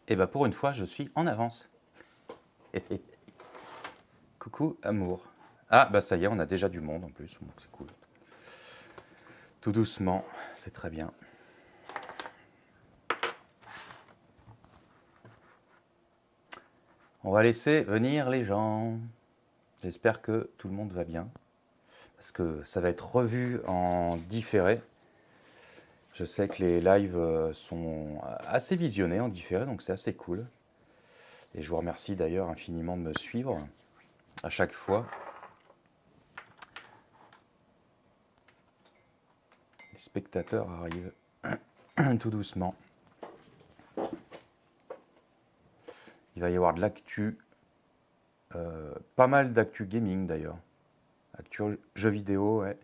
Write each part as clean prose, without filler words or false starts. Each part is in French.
Et bah pour une fois, je suis en avance. Coucou amour. Ah bah ça y est, on a déjà du monde en plus, donc c'est cool. Tout doucement, c'est très bien. On va laisser venir les gens. J'espère que tout le monde va bien. Parce que ça va être revu en différé. Je sais que les lives sont assez visionnés en différé, donc c'est assez cool. Et je vous remercie d'ailleurs infiniment de me suivre à chaque fois. Les spectateurs arrivent tout doucement. Il va y avoir de l'actu, pas mal d'actu gaming d'ailleurs. Actu jeux vidéo, ouais.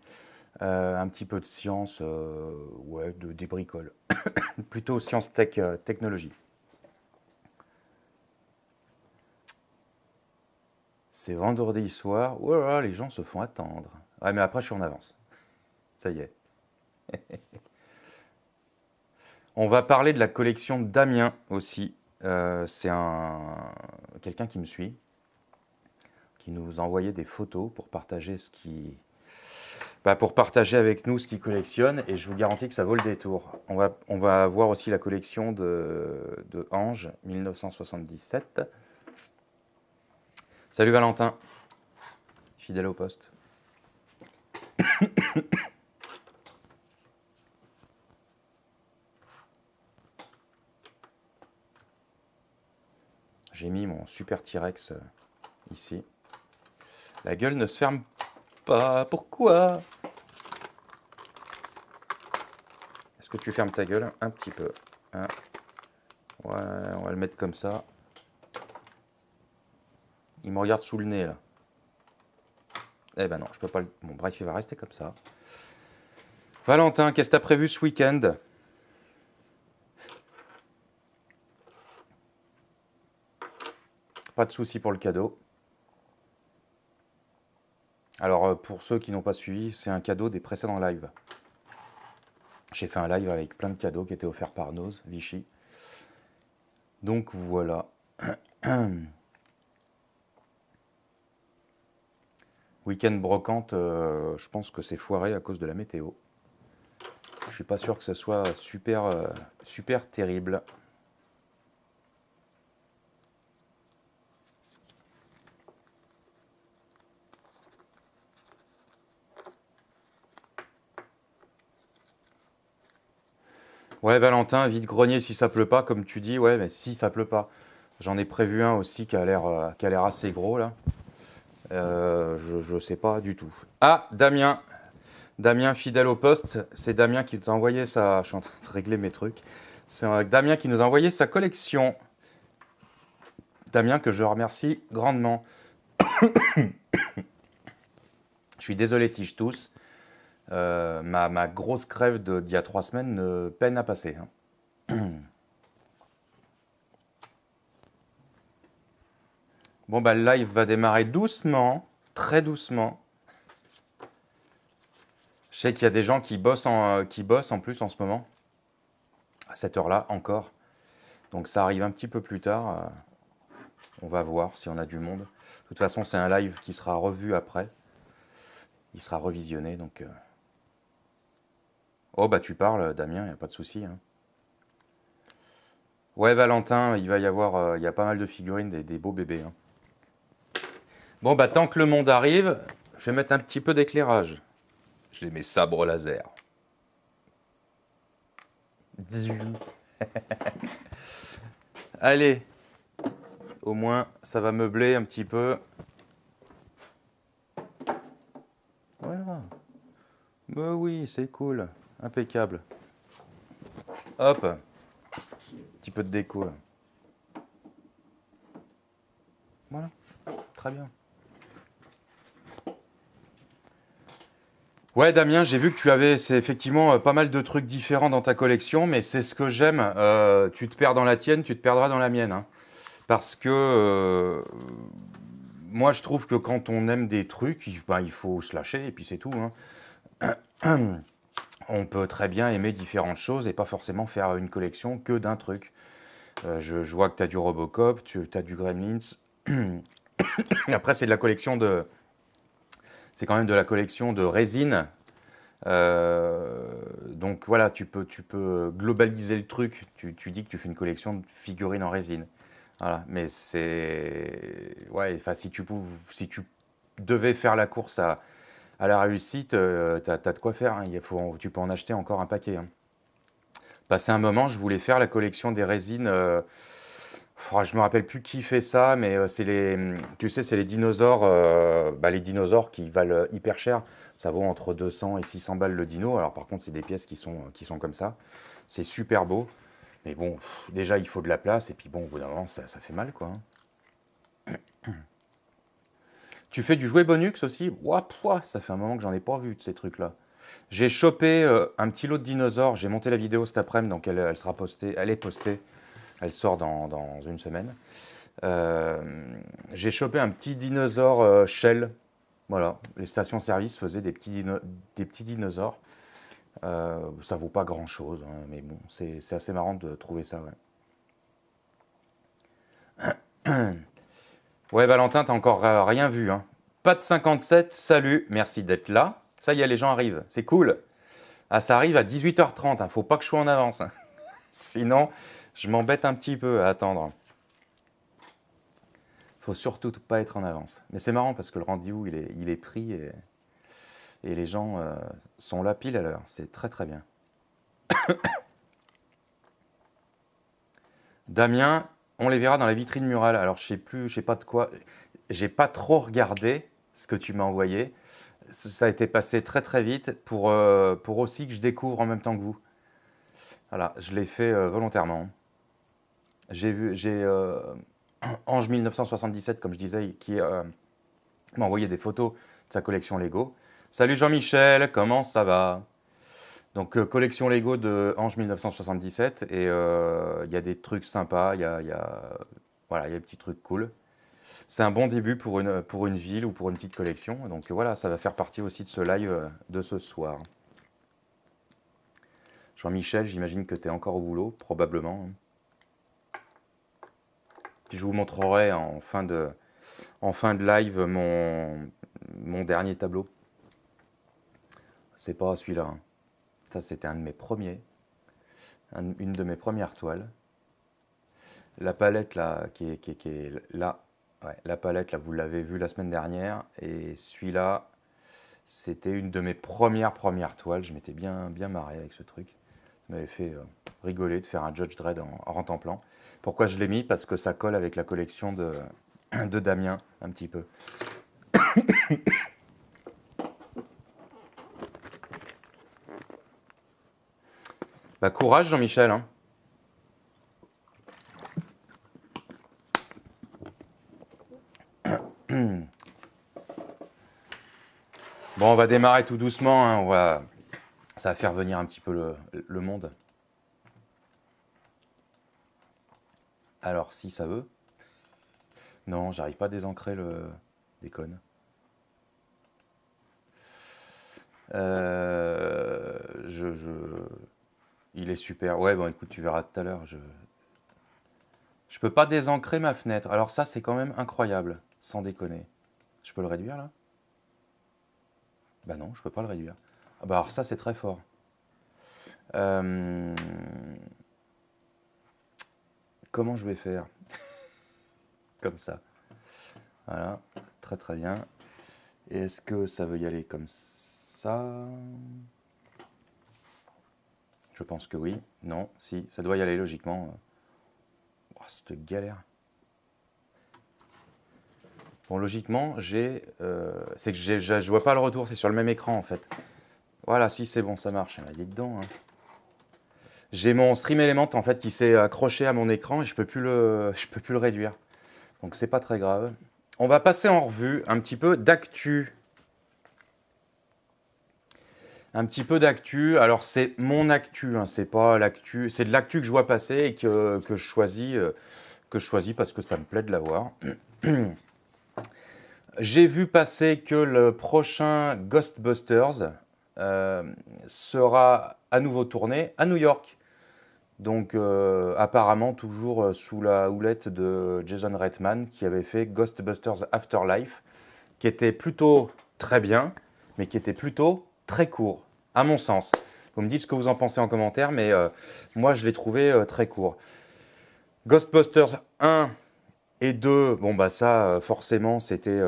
Un petit peu de science, ouais, des bricoles. Plutôt science tech, technologie. C'est vendredi soir. Oh là là, les gens se font attendre. Ouais, mais après, je suis en avance. Ça y est. On va parler de la collection de Damien aussi. C'est quelqu'un qui me suit, qui nous envoyait des photos pour partager pour partager avec nous ce qu'il collectionne, et je vous garantis que ça vaut le détour. On va voir aussi la collection de Ange 1977. Salut Valentin, fidèle au poste. J'ai mis mon super T-Rex ici. La gueule ne se ferme pas. Pourquoi? Est-ce que tu fermes ta gueule un petit peu, hein? Ouais, on va le mettre comme ça. Il me regarde sous le nez là. Eh ben non, je peux pas le... Bon, bref, il va rester comme ça. Valentin, qu'est-ce que t'as prévu ce week-end? Pas de souci pour le cadeau. Alors, pour ceux qui n'ont pas suivi, c'est un cadeau des précédents lives. J'ai fait un live avec plein de cadeaux qui étaient offerts par Noz, Vichy. Donc voilà. Week-end brocante, je pense que c'est foiré à cause de la météo. Je suis pas sûr que ce soit super, super terrible. Ouais, Valentin, vide-grenier si ça pleut pas, comme tu dis. Ouais, mais si ça pleut pas. J'en ai prévu un aussi qui a l'air assez gros là. Je sais pas du tout. Ah, Damien. Damien, fidèle au poste. C'est Damien qui nous a envoyé sa... Je suis en train de régler mes trucs. C'est Damien qui nous a envoyé sa collection. Damien, que je remercie grandement. Je suis désolé si je tousse. Ma grosse crève d'il y a 3 semaines peine à passer, hein. Bon, bah, le live va démarrer doucement, très doucement. Je sais qu'il y a des gens qui bossent en plus en ce moment, à cette heure-là encore. Donc ça arrive un petit peu plus tard. On va voir si on a du monde. De toute façon, c'est un live qui sera revu après. Il sera revisionné, donc... Oh, bah tu parles, Damien, il n'y a pas de souci, hein. Ouais, Valentin, il va y avoir... il y a pas mal de figurines, des beaux bébés, hein. Bon, bah tant que le monde arrive, je vais mettre un petit peu d'éclairage. J'ai mes sabres laser. Allez, au moins ça va meubler un petit peu. Voilà. Bah oui, c'est cool. Impeccable. Hop. Un petit peu de déco là. Voilà. Très bien. Ouais, Damien, j'ai vu que tu avais, c'est effectivement pas mal de trucs différents dans ta collection, mais c'est ce que j'aime. Tu te perds dans la tienne, tu te perdras dans la mienne, hein. Parce que moi, je trouve que quand on aime des trucs, il faut se lâcher et puis c'est tout, hein. On peut très bien aimer différentes choses et pas forcément faire une collection que d'un truc. Je vois que tu as du Robocop, tu as du Gremlins. Après, c'est de la collection de... C'est quand même de la collection de résine. Donc voilà, tu peux globaliser le truc. Tu dis que tu fais une collection de figurines en résine. Voilà, mais c'est... Ouais, enfin, si tu devais faire la course à la réussite, t'as de quoi faire, hein. Tu peux en acheter encore un paquet, hein. Passé un moment, je voulais faire la collection des résines. Je me rappelle plus qui fait ça, mais tu sais, c'est les dinosaures, les dinosaures qui valent hyper cher. Ça vaut entre 200 et 600 balles le dino. Alors par contre, c'est des pièces qui sont comme ça. C'est super beau. Mais bon, déjà, il faut de la place. Et puis bon, au bout d'un moment, ça fait mal, quoi, hein. Tu fais du jouet bonux aussi? Ouah, pouah, ça fait un moment que j'en ai pas vu de ces trucs-là. J'ai chopé un petit lot de dinosaures. J'ai monté la vidéo cet après-midi, donc elle sera postée. Elle est postée. Elle sort dans une semaine. Euh, j'ai chopé un petit dinosaure Shell. Voilà, les stations-service faisaient des petits dinosaures. Ça vaut pas grand-chose, hein, mais bon, c'est assez marrant de trouver ça. Ouais, ouais, Valentin, t'as encore rien vu, hein. Pas de 57, salut, merci d'être là. Ça y est, les gens arrivent, c'est cool. Ah, ça arrive à 18h30, hein, faut pas que je sois en avance, hein. Sinon, je m'embête un petit peu à attendre. Faut surtout pas être en avance. Mais c'est marrant parce que le rendez-vous, il est pris et les gens sont là pile à l'heure. C'est très très bien. Damien, on les verra dans la vitrine murale. Alors je sais plus, je sais pas de quoi. J'ai pas trop regardé ce que tu m'as envoyé. Ça a été passé très très vite pour aussi que je découvre en même temps que vous. Voilà, je l'ai fait volontairement. J'ai Ange 1977, comme je disais, qui m'a envoyé des photos de sa collection Lego. Salut Jean-Michel, comment ça va? Donc collection Lego de Ange 1977 et il y a des trucs sympas, voilà, il y a des petits trucs cool. C'est un bon début pour une ville ou pour une petite collection. Donc voilà, ça va faire partie aussi de ce live de ce soir. Jean-Michel, j'imagine que tu es encore au boulot, probablement. Puis je vous montrerai en fin de live mon dernier tableau. C'est pas celui-là, hein. Ça, c'était un de mes premiers, une de mes premières toiles. La palette là, qui est là, ouais, la palette là, vous l'avez vu la semaine dernière. Et celui-là, c'était une de mes premières toiles. Je m'étais bien marré avec ce truc. Ça m'avait fait rigoler de faire un Judge Dredd en rentemplant. Pourquoi je l'ai mis? Parce que ça colle avec la collection de Damien, un petit peu. Bah, courage Jean-Michel, hein. Bon, on va démarrer tout doucement, hein. Ça va faire venir un petit peu le monde. Alors, si ça veut. Non, j'arrive pas à désancrer le déconne. Euh, je, je... Il est super. Ouais, bon, écoute, tu verras tout à l'heure. Je peux pas désancrer ma fenêtre. Alors ça, c'est quand même incroyable, sans déconner. Je peux le réduire, là? Bah non, je peux pas le réduire. Ah bah alors ça, c'est très fort. Euh, Comment je vais faire? Comme ça. Voilà, très très bien. Et est-ce que ça veut y aller comme ça? Je pense que oui. Non, si, ça doit y aller logiquement. Oh, cette galère. Bon, logiquement, c'est que je vois pas le retour, c'est sur le même écran en fait. Voilà, si c'est bon, ça marche. Il est dedans, hein. J'ai mon Stream Element en fait qui s'est accroché à mon écran et je peux plus je peux plus le réduire. Donc c'est pas très grave. On va passer en revue un petit peu d'actu. Un petit peu d'actu. Alors c'est mon actu, hein, c'est pas l'actu. C'est de l'actu que je vois passer et que je choisis parce que ça me plaît de l'avoir. J'ai vu passer que le prochain Ghostbusters sera à nouveau tourné à New York. Donc apparemment toujours sous la houlette de Jason Reitman qui avait fait Ghostbusters Afterlife, qui était plutôt très bien, mais qui était plutôt très court, à mon sens. Vous me dites ce que vous en pensez en commentaire, mais moi je l'ai trouvé très court. Ghostbusters 1 et 2, bon bah ça forcément c'était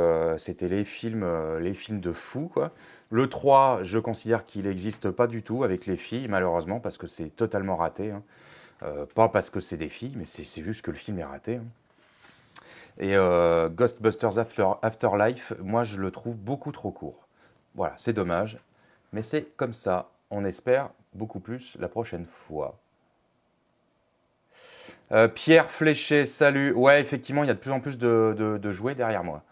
les films de fous quoi. Le 3, je considère qu'il n'existe pas du tout avec les filles, malheureusement, parce que c'est totalement raté, hein. Pas parce que c'est des filles, mais c'est juste que le film est raté, hein. Et Ghostbusters Afterlife, moi je le trouve beaucoup trop court. Voilà, c'est dommage, mais c'est comme ça. On espère beaucoup plus la prochaine fois. Pierre Fléché, salut. Ouais, effectivement, il y a de plus en plus de jouets derrière moi.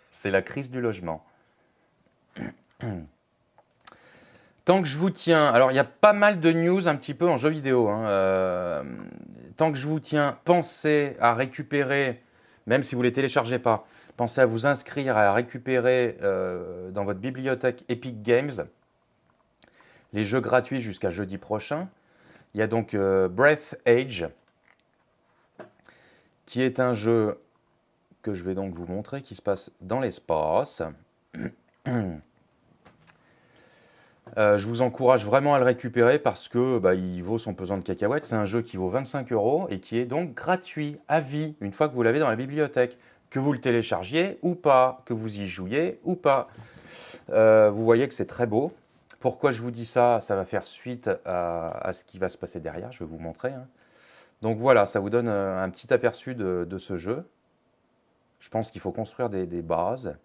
C'est la crise du logement. Tant que je vous tiens, alors il y a pas mal de news un petit peu en jeu vidéo, hein. Tant que je vous tiens, pensez à récupérer, même si vous ne les téléchargez pas, pensez à vous inscrire, à récupérer dans votre bibliothèque Epic Games les jeux gratuits jusqu'à jeudi prochain. Il y a donc Breath Age, qui est un jeu que je vais donc vous montrer, qui se passe dans l'espace. Je vous encourage vraiment à le récupérer parce que il vaut son pesant de cacahuètes. C'est un jeu qui vaut 25 € et qui est donc gratuit à vie une fois que vous l'avez dans la bibliothèque. Que vous le téléchargiez ou pas, que vous y jouiez ou pas. Vous voyez que c'est très beau. Pourquoi je vous dis ça? Ça va faire suite à ce qui va se passer derrière. Je vais vous montrer, hein. Donc voilà, ça vous donne un petit aperçu de ce jeu. Je pense qu'il faut construire des bases.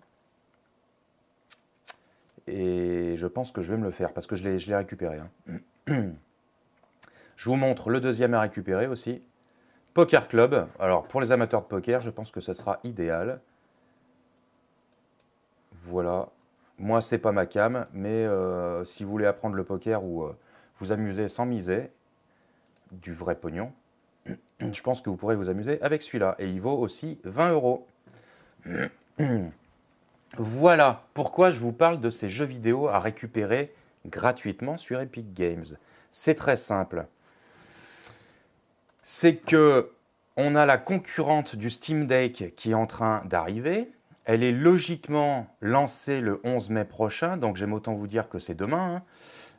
Et je pense que je vais me le faire parce que je l'ai récupéré, hein. Je vous montre le deuxième à récupérer aussi. Poker Club. Alors pour les amateurs de poker, je pense que ce sera idéal. Voilà. Moi, c'est pas ma cam, mais si vous voulez apprendre le poker ou vous amuser sans miser, du vrai pognon, je pense que vous pourrez vous amuser avec celui-là. Et il vaut aussi 20 €. Voilà pourquoi je vous parle de ces jeux vidéo à récupérer gratuitement sur Epic Games. C'est très simple. C'est que on a la concurrente du Steam Deck qui est en train d'arriver. Elle est logiquement lancée le 11 mai prochain, donc j'aime autant vous dire que c'est demain,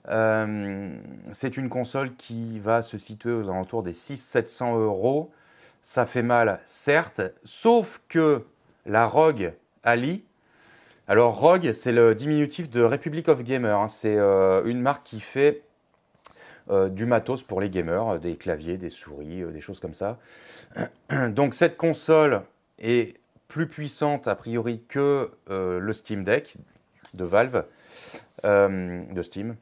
hein. C'est une console qui va se situer aux alentours des 600-700 €. Ça fait mal, certes, sauf que la ROG Ally, alors ROG, c'est le diminutif de Republic of Gamers, hein. C'est une marque qui fait du matos pour les gamers, des claviers, des souris, des choses comme ça. Donc cette console est plus puissante a priori que le Steam Deck de Valve, de Steam.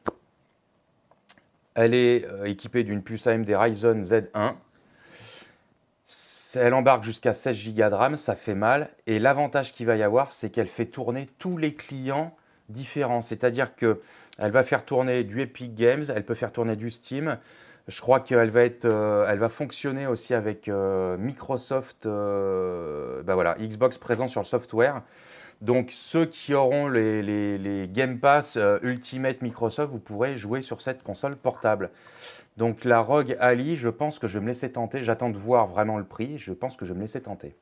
Elle est équipée d'une puce AMD Ryzen Z1. Elle embarque jusqu'à 16 Go de RAM, ça fait mal. Et l'avantage qu'il va y avoir, c'est qu'elle fait tourner tous les clients différents. C'est-à-dire qu'elle va faire tourner du Epic Games, elle peut faire tourner du Steam. Je crois qu'elle va elle va fonctionner aussi avec Microsoft, voilà, Xbox présent sur le software. Donc ceux qui auront les Game Pass Ultimate Microsoft, vous pourrez jouer sur cette console portable. Donc la ROG Ally, je pense que je vais me laisser tenter. J'attends de voir vraiment le prix. Je pense que je vais me laisser tenter.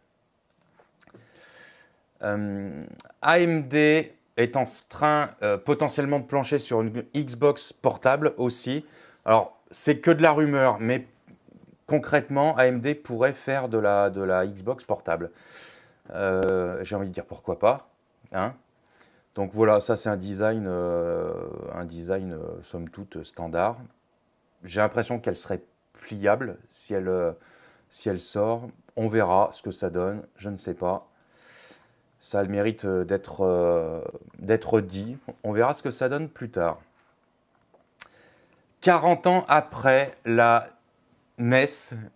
AMD est en train potentiellement de plancher sur une Xbox portable aussi. Alors c'est que de la rumeur, mais concrètement AMD pourrait faire de la Xbox portable. J'ai envie de dire pourquoi pas, hein. Donc voilà, ça c'est un design somme toute standard. J'ai l'impression qu'elle serait pliable si elle sort. On verra ce que ça donne, je ne sais pas. Ça a le mérite d'être dit. On verra ce que ça donne plus tard. 40 ans après, la NES,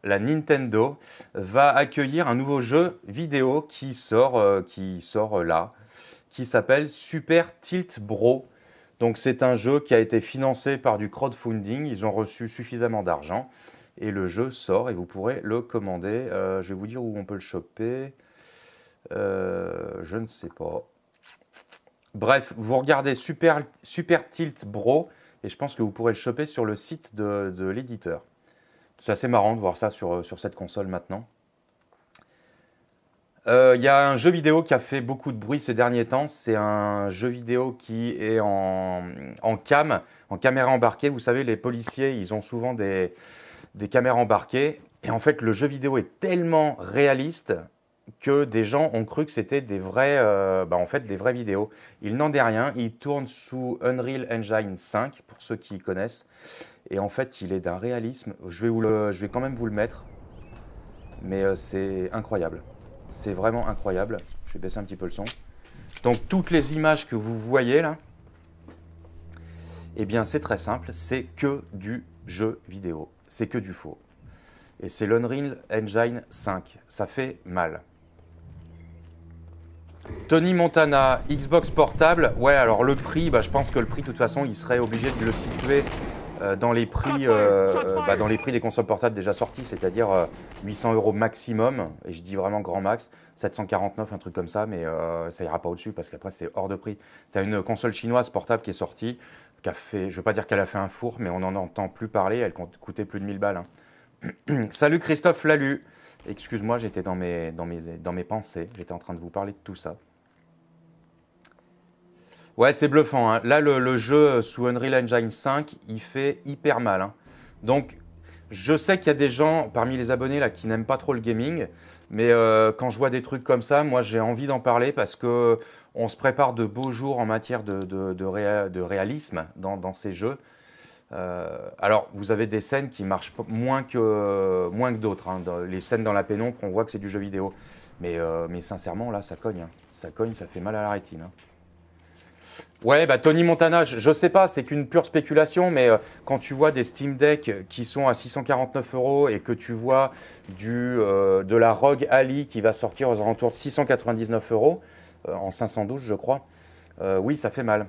la Nintendo, va accueillir un nouveau jeu vidéo qui sort là, qui s'appelle Super Tilt Bro. Donc c'est un jeu qui a été financé par du crowdfunding, ils ont reçu suffisamment d'argent et le jeu sort et vous pourrez le commander. Je vais vous dire où on peut le choper. Je ne sais pas. Bref, vous regardez Super Tilt Bro et je pense que vous pourrez le choper sur le site de l'éditeur. C'est assez marrant de voir ça sur cette console maintenant. Il y a un jeu vidéo qui a fait beaucoup de bruit ces derniers temps. C'est un jeu vidéo qui est en cam, en caméra embarquée. Vous savez, les policiers, ils ont souvent des caméras embarquées. Et en fait, le jeu vidéo est tellement réaliste que des gens ont cru que c'était des vrais, en fait, des vraies vidéos. Il n'en est rien. Il tourne sous Unreal Engine 5, pour ceux qui connaissent. Et en fait, il est d'un réalisme. Je vais quand même vous le mettre. Mais c'est incroyable. C'est vraiment incroyable. Je vais baisser un petit peu le son. Donc, toutes les images que vous voyez là, eh bien, c'est très simple. C'est que du jeu vidéo. C'est que du faux. Et c'est l'Unreal Engine 5. Ça fait mal. Tony Montana, Xbox portable. Ouais, alors le prix, je pense que le prix, de toute façon, il serait obligé de le situer dans les prix des consoles portables déjà sorties, c'est-à-dire 800 € maximum. Et je dis vraiment grand max, 749, un truc comme ça, mais ça ira pas au-dessus parce qu'après, c'est hors de prix. Tu as une console chinoise portable qui est sortie, qui a fait, je ne veux pas dire qu'elle a fait un four, mais on n'en entend plus parler. Elle coûtait plus de 1000 balles. Hein. Salut Christophe Lalu. Excuse-moi, j'étais dans mes pensées. J'étais en train de vous parler de tout ça. Ouais, c'est bluffant. Hein. Là, le jeu sous Unreal Engine 5, il fait hyper mal. Hein. Donc, je sais qu'il y a des gens parmi les abonnés là qui n'aiment pas trop le gaming, mais quand je vois des trucs comme ça, moi, j'ai envie d'en parler parce que on se prépare de beaux jours en matière de réalisme dans ces jeux. Alors, vous avez des scènes qui marchent moins que d'autres. Hein. Les scènes dans la pénombre, on voit que c'est du jeu vidéo. Mais sincèrement, là, ça cogne. Hein. Ça cogne, ça fait mal à la rétine. Hein. Ouais, Tony Montana, je sais pas, c'est qu'une pure spéculation, mais quand tu vois des Steam Deck qui sont à 649 € et que tu vois de la ROG Ali qui va sortir aux alentours de 699 € en 512, je crois, oui, ça fait mal.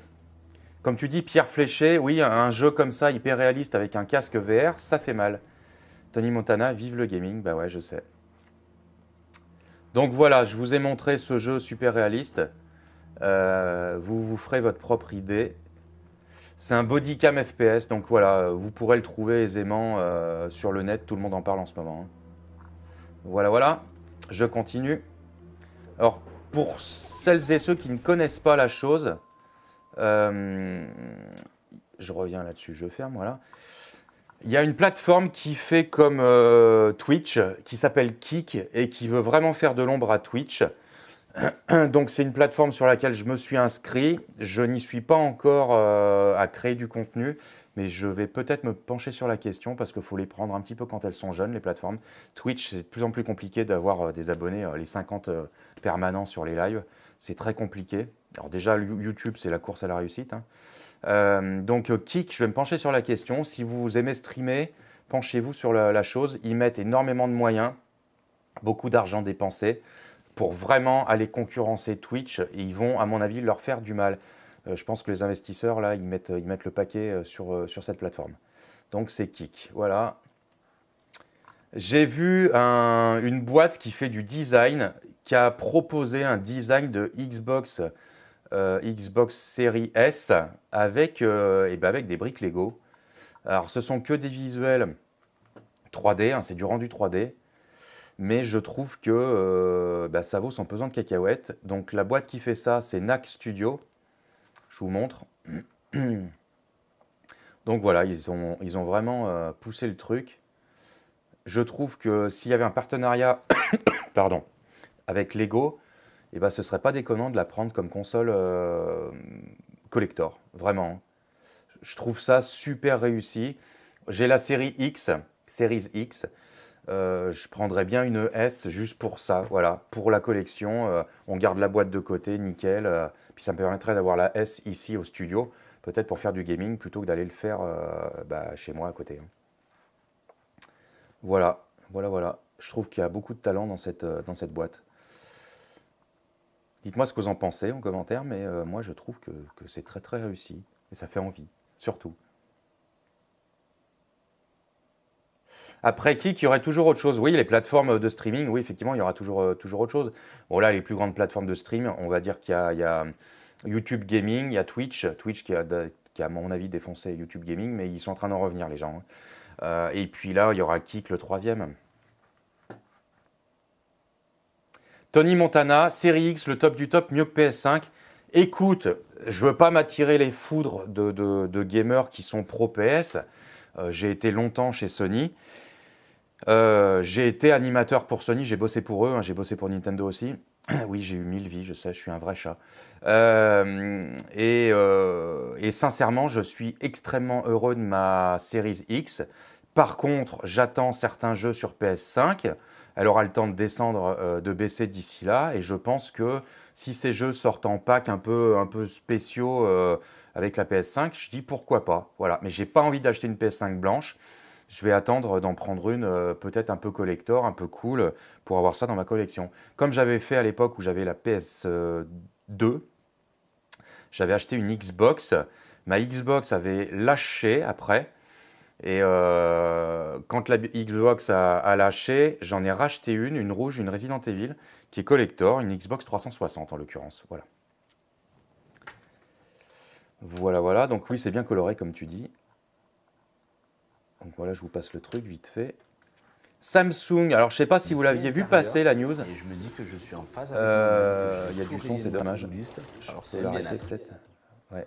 Comme tu dis, Pierre Fléché, oui, un jeu comme ça, hyper réaliste avec un casque VR, ça fait mal. Tony Montana, vive le gaming, bah ouais, je sais. Donc voilà, je vous ai montré ce jeu super réaliste. Vous vous ferez votre propre idée. C'est un bodycam FPS, donc voilà, vous pourrez le trouver aisément sur le net, tout le monde en parle en ce moment. Hein. Voilà, voilà, je continue. Alors, pour celles et ceux qui ne connaissent pas la chose, je reviens là-dessus, je ferme, voilà. Il y a une plateforme qui fait comme Twitch, qui s'appelle Kick, et qui veut vraiment faire de l'ombre à Twitch. Donc c'est une plateforme sur laquelle je me suis inscrit. Je n'y suis pas encore à créer du contenu, mais je vais peut-être me pencher sur la question parce qu'il faut les prendre un petit peu quand elles sont jeunes, les plateformes. Twitch, c'est de plus en plus compliqué d'avoir des abonnés, les 50 permanents sur les lives. C'est très compliqué. Alors déjà, YouTube, c'est la course à la réussite. Hein. Donc Kik, je vais me pencher sur la question. Si vous aimez streamer, penchez-vous sur la chose. Ils mettent énormément de moyens, beaucoup d'argent dépensé pour vraiment aller concurrencer Twitch et ils vont, à mon avis, leur faire du mal. Je pense que les investisseurs, là, ils mettent le paquet sur cette plateforme. Donc, c'est Kik. Voilà. J'ai vu une boîte qui fait du design, qui a proposé un design de Xbox Series S avec des briques Lego. Alors, ce sont que des visuels 3D, hein, c'est du rendu 3D. Mais je trouve que ça vaut son pesant de cacahuètes. Donc la boîte qui fait ça, c'est NAC Studio. Je vous montre. Donc voilà, ils ont vraiment poussé le truc. Je trouve que s'il y avait un partenariat pardon, avec Lego, ce ne serait pas déconnant de la prendre comme console collector. Vraiment. Je trouve ça super réussi. J'ai la série X, Series X. Je prendrais bien une S juste pour ça, voilà, pour la collection. On garde la boîte de côté, nickel. Puis ça me permettrait d'avoir la S ici au studio, peut-être pour faire du gaming plutôt que d'aller le faire chez moi à côté. Hein. Voilà, voilà, voilà. Je trouve qu'il y a beaucoup de talent dans cette boîte. Dites-moi ce que vous en pensez en commentaire, mais moi je trouve que c'est très très réussi et ça fait envie, surtout. Après Kik, il y aurait toujours autre chose. Oui, les plateformes de streaming, oui, effectivement, il y aura toujours autre chose. Bon, là, les plus grandes plateformes de stream, on va dire qu'il y a YouTube Gaming, il y a Twitch. Twitch qui a, à mon avis, défoncé YouTube Gaming, mais ils sont en train d'en revenir, les gens. Et puis là, il y aura Kik le troisième. Tony Montana, Série X, le top du top, mieux que PS5. Écoute, je veux pas m'attirer les foudres de gamers qui sont pro PS. J'ai été longtemps chez Sony. J'ai été animateur pour Sony, j'ai bossé pour eux, hein, j'ai bossé pour Nintendo aussi. Oui, j'ai eu 1000 vies, je sais, je suis un vrai chat. Et sincèrement, je suis extrêmement heureux de ma Series X. Par contre, j'attends certains jeux sur PS5. Elle aura le temps de descendre, de baisser d'ici là. Et je pense que si ces jeux sortent en pack un peu spéciaux avec la PS5, je dis pourquoi pas. Voilà. Mais j'ai pas envie d'acheter une PS5 blanche. Je vais attendre d'en prendre une peut-être un peu collector, un peu cool, pour avoir ça dans ma collection. Comme j'avais fait à l'époque où j'avais la PS2, j'avais acheté une Xbox. Ma Xbox avait lâché après. Et quand la Xbox a lâché, j'en ai racheté une rouge, une Resident Evil, qui est collector, une Xbox 360 en l'occurrence. Voilà. Voilà, voilà. Donc oui, c'est bien coloré comme tu dis. Donc voilà, je vous passe le truc vite fait. Samsung, alors je sais pas si vous l'aviez vu passer la news. Et je me dis que je suis en phase avec moi-même. Il y a du son, c'est dommage. Alors Je c'est peux bien l'arrêter peut-être. Ouais.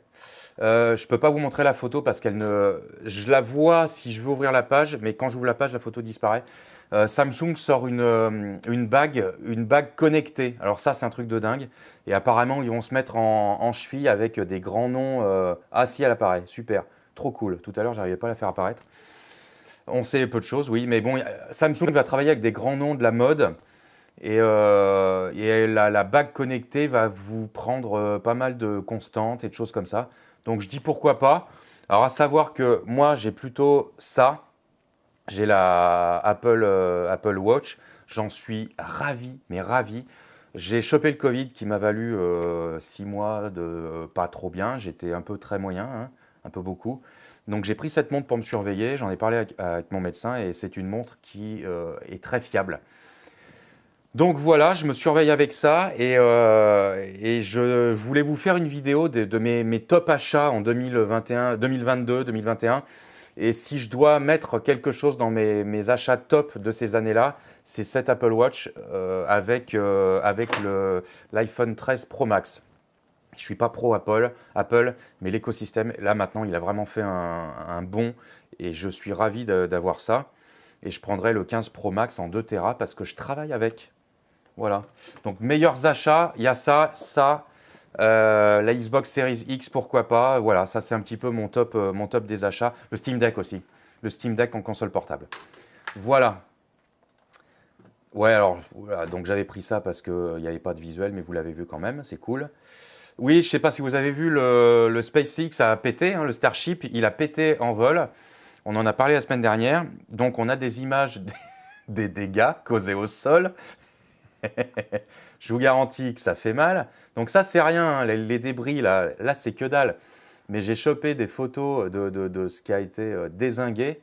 Je peux pas vous montrer la photo parce qu'elle ne. Je la vois si je veux ouvrir la page, mais quand j'ouvre la page, la photo disparaît. Samsung sort une bague connectée. Alors ça, c'est un truc de dingue. Et apparemment, ils vont se mettre en cheville avec des grands noms. Ah si, elle apparaît. Super. Trop cool. Tout à l'heure, j'arrivais pas à la faire apparaître. On sait peu de choses, oui, mais bon, Samsung va travailler avec des grands noms de la mode et la bague connectée va vous prendre pas mal de constantes et de choses comme ça. Donc je dis pourquoi pas. Alors à savoir que moi j'ai plutôt ça, j'ai la Apple Watch, j'en suis ravi, mais ravi. J'ai chopé le Covid qui m'a valu 6 mois de pas trop bien, j'étais un peu très moyen, hein, un peu beaucoup. Donc j'ai pris cette montre pour me surveiller, j'en ai parlé avec mon médecin et c'est une montre qui est très fiable. Donc voilà, je me surveille avec ça et je voulais vous faire une vidéo de mes top achats en 2021, 2022, 2021. Et si je dois mettre quelque chose dans mes achats top de ces années-là, c'est cette Apple Watch avec l'iPhone 13 Pro Max. Je ne suis pas pro Apple, mais l'écosystème, là maintenant, il a vraiment fait un bond et je suis ravi d'avoir ça. Et je prendrai le 15 Pro Max en 2 Tera parce que je travaille avec. Voilà. Donc, meilleurs achats, il y a ça, la Xbox Series X, pourquoi pas. Voilà, ça c'est un petit peu mon top des achats. Le Steam Deck aussi. Le Steam Deck en console portable. Voilà. Ouais, alors, voilà, donc j'avais pris ça parce qu'il n'y avait pas de visuel, mais vous l'avez vu quand même, c'est cool. Oui, je ne sais pas si vous avez vu, le SpaceX a pété, hein, le Starship, il a pété en vol. On en a parlé la semaine dernière. Donc, on a des images des dégâts causés au sol. Je vous garantis que ça fait mal. Donc ça, c'est rien, hein, les débris, là c'est que dalle. Mais j'ai chopé des photos de ce qui a été dézingué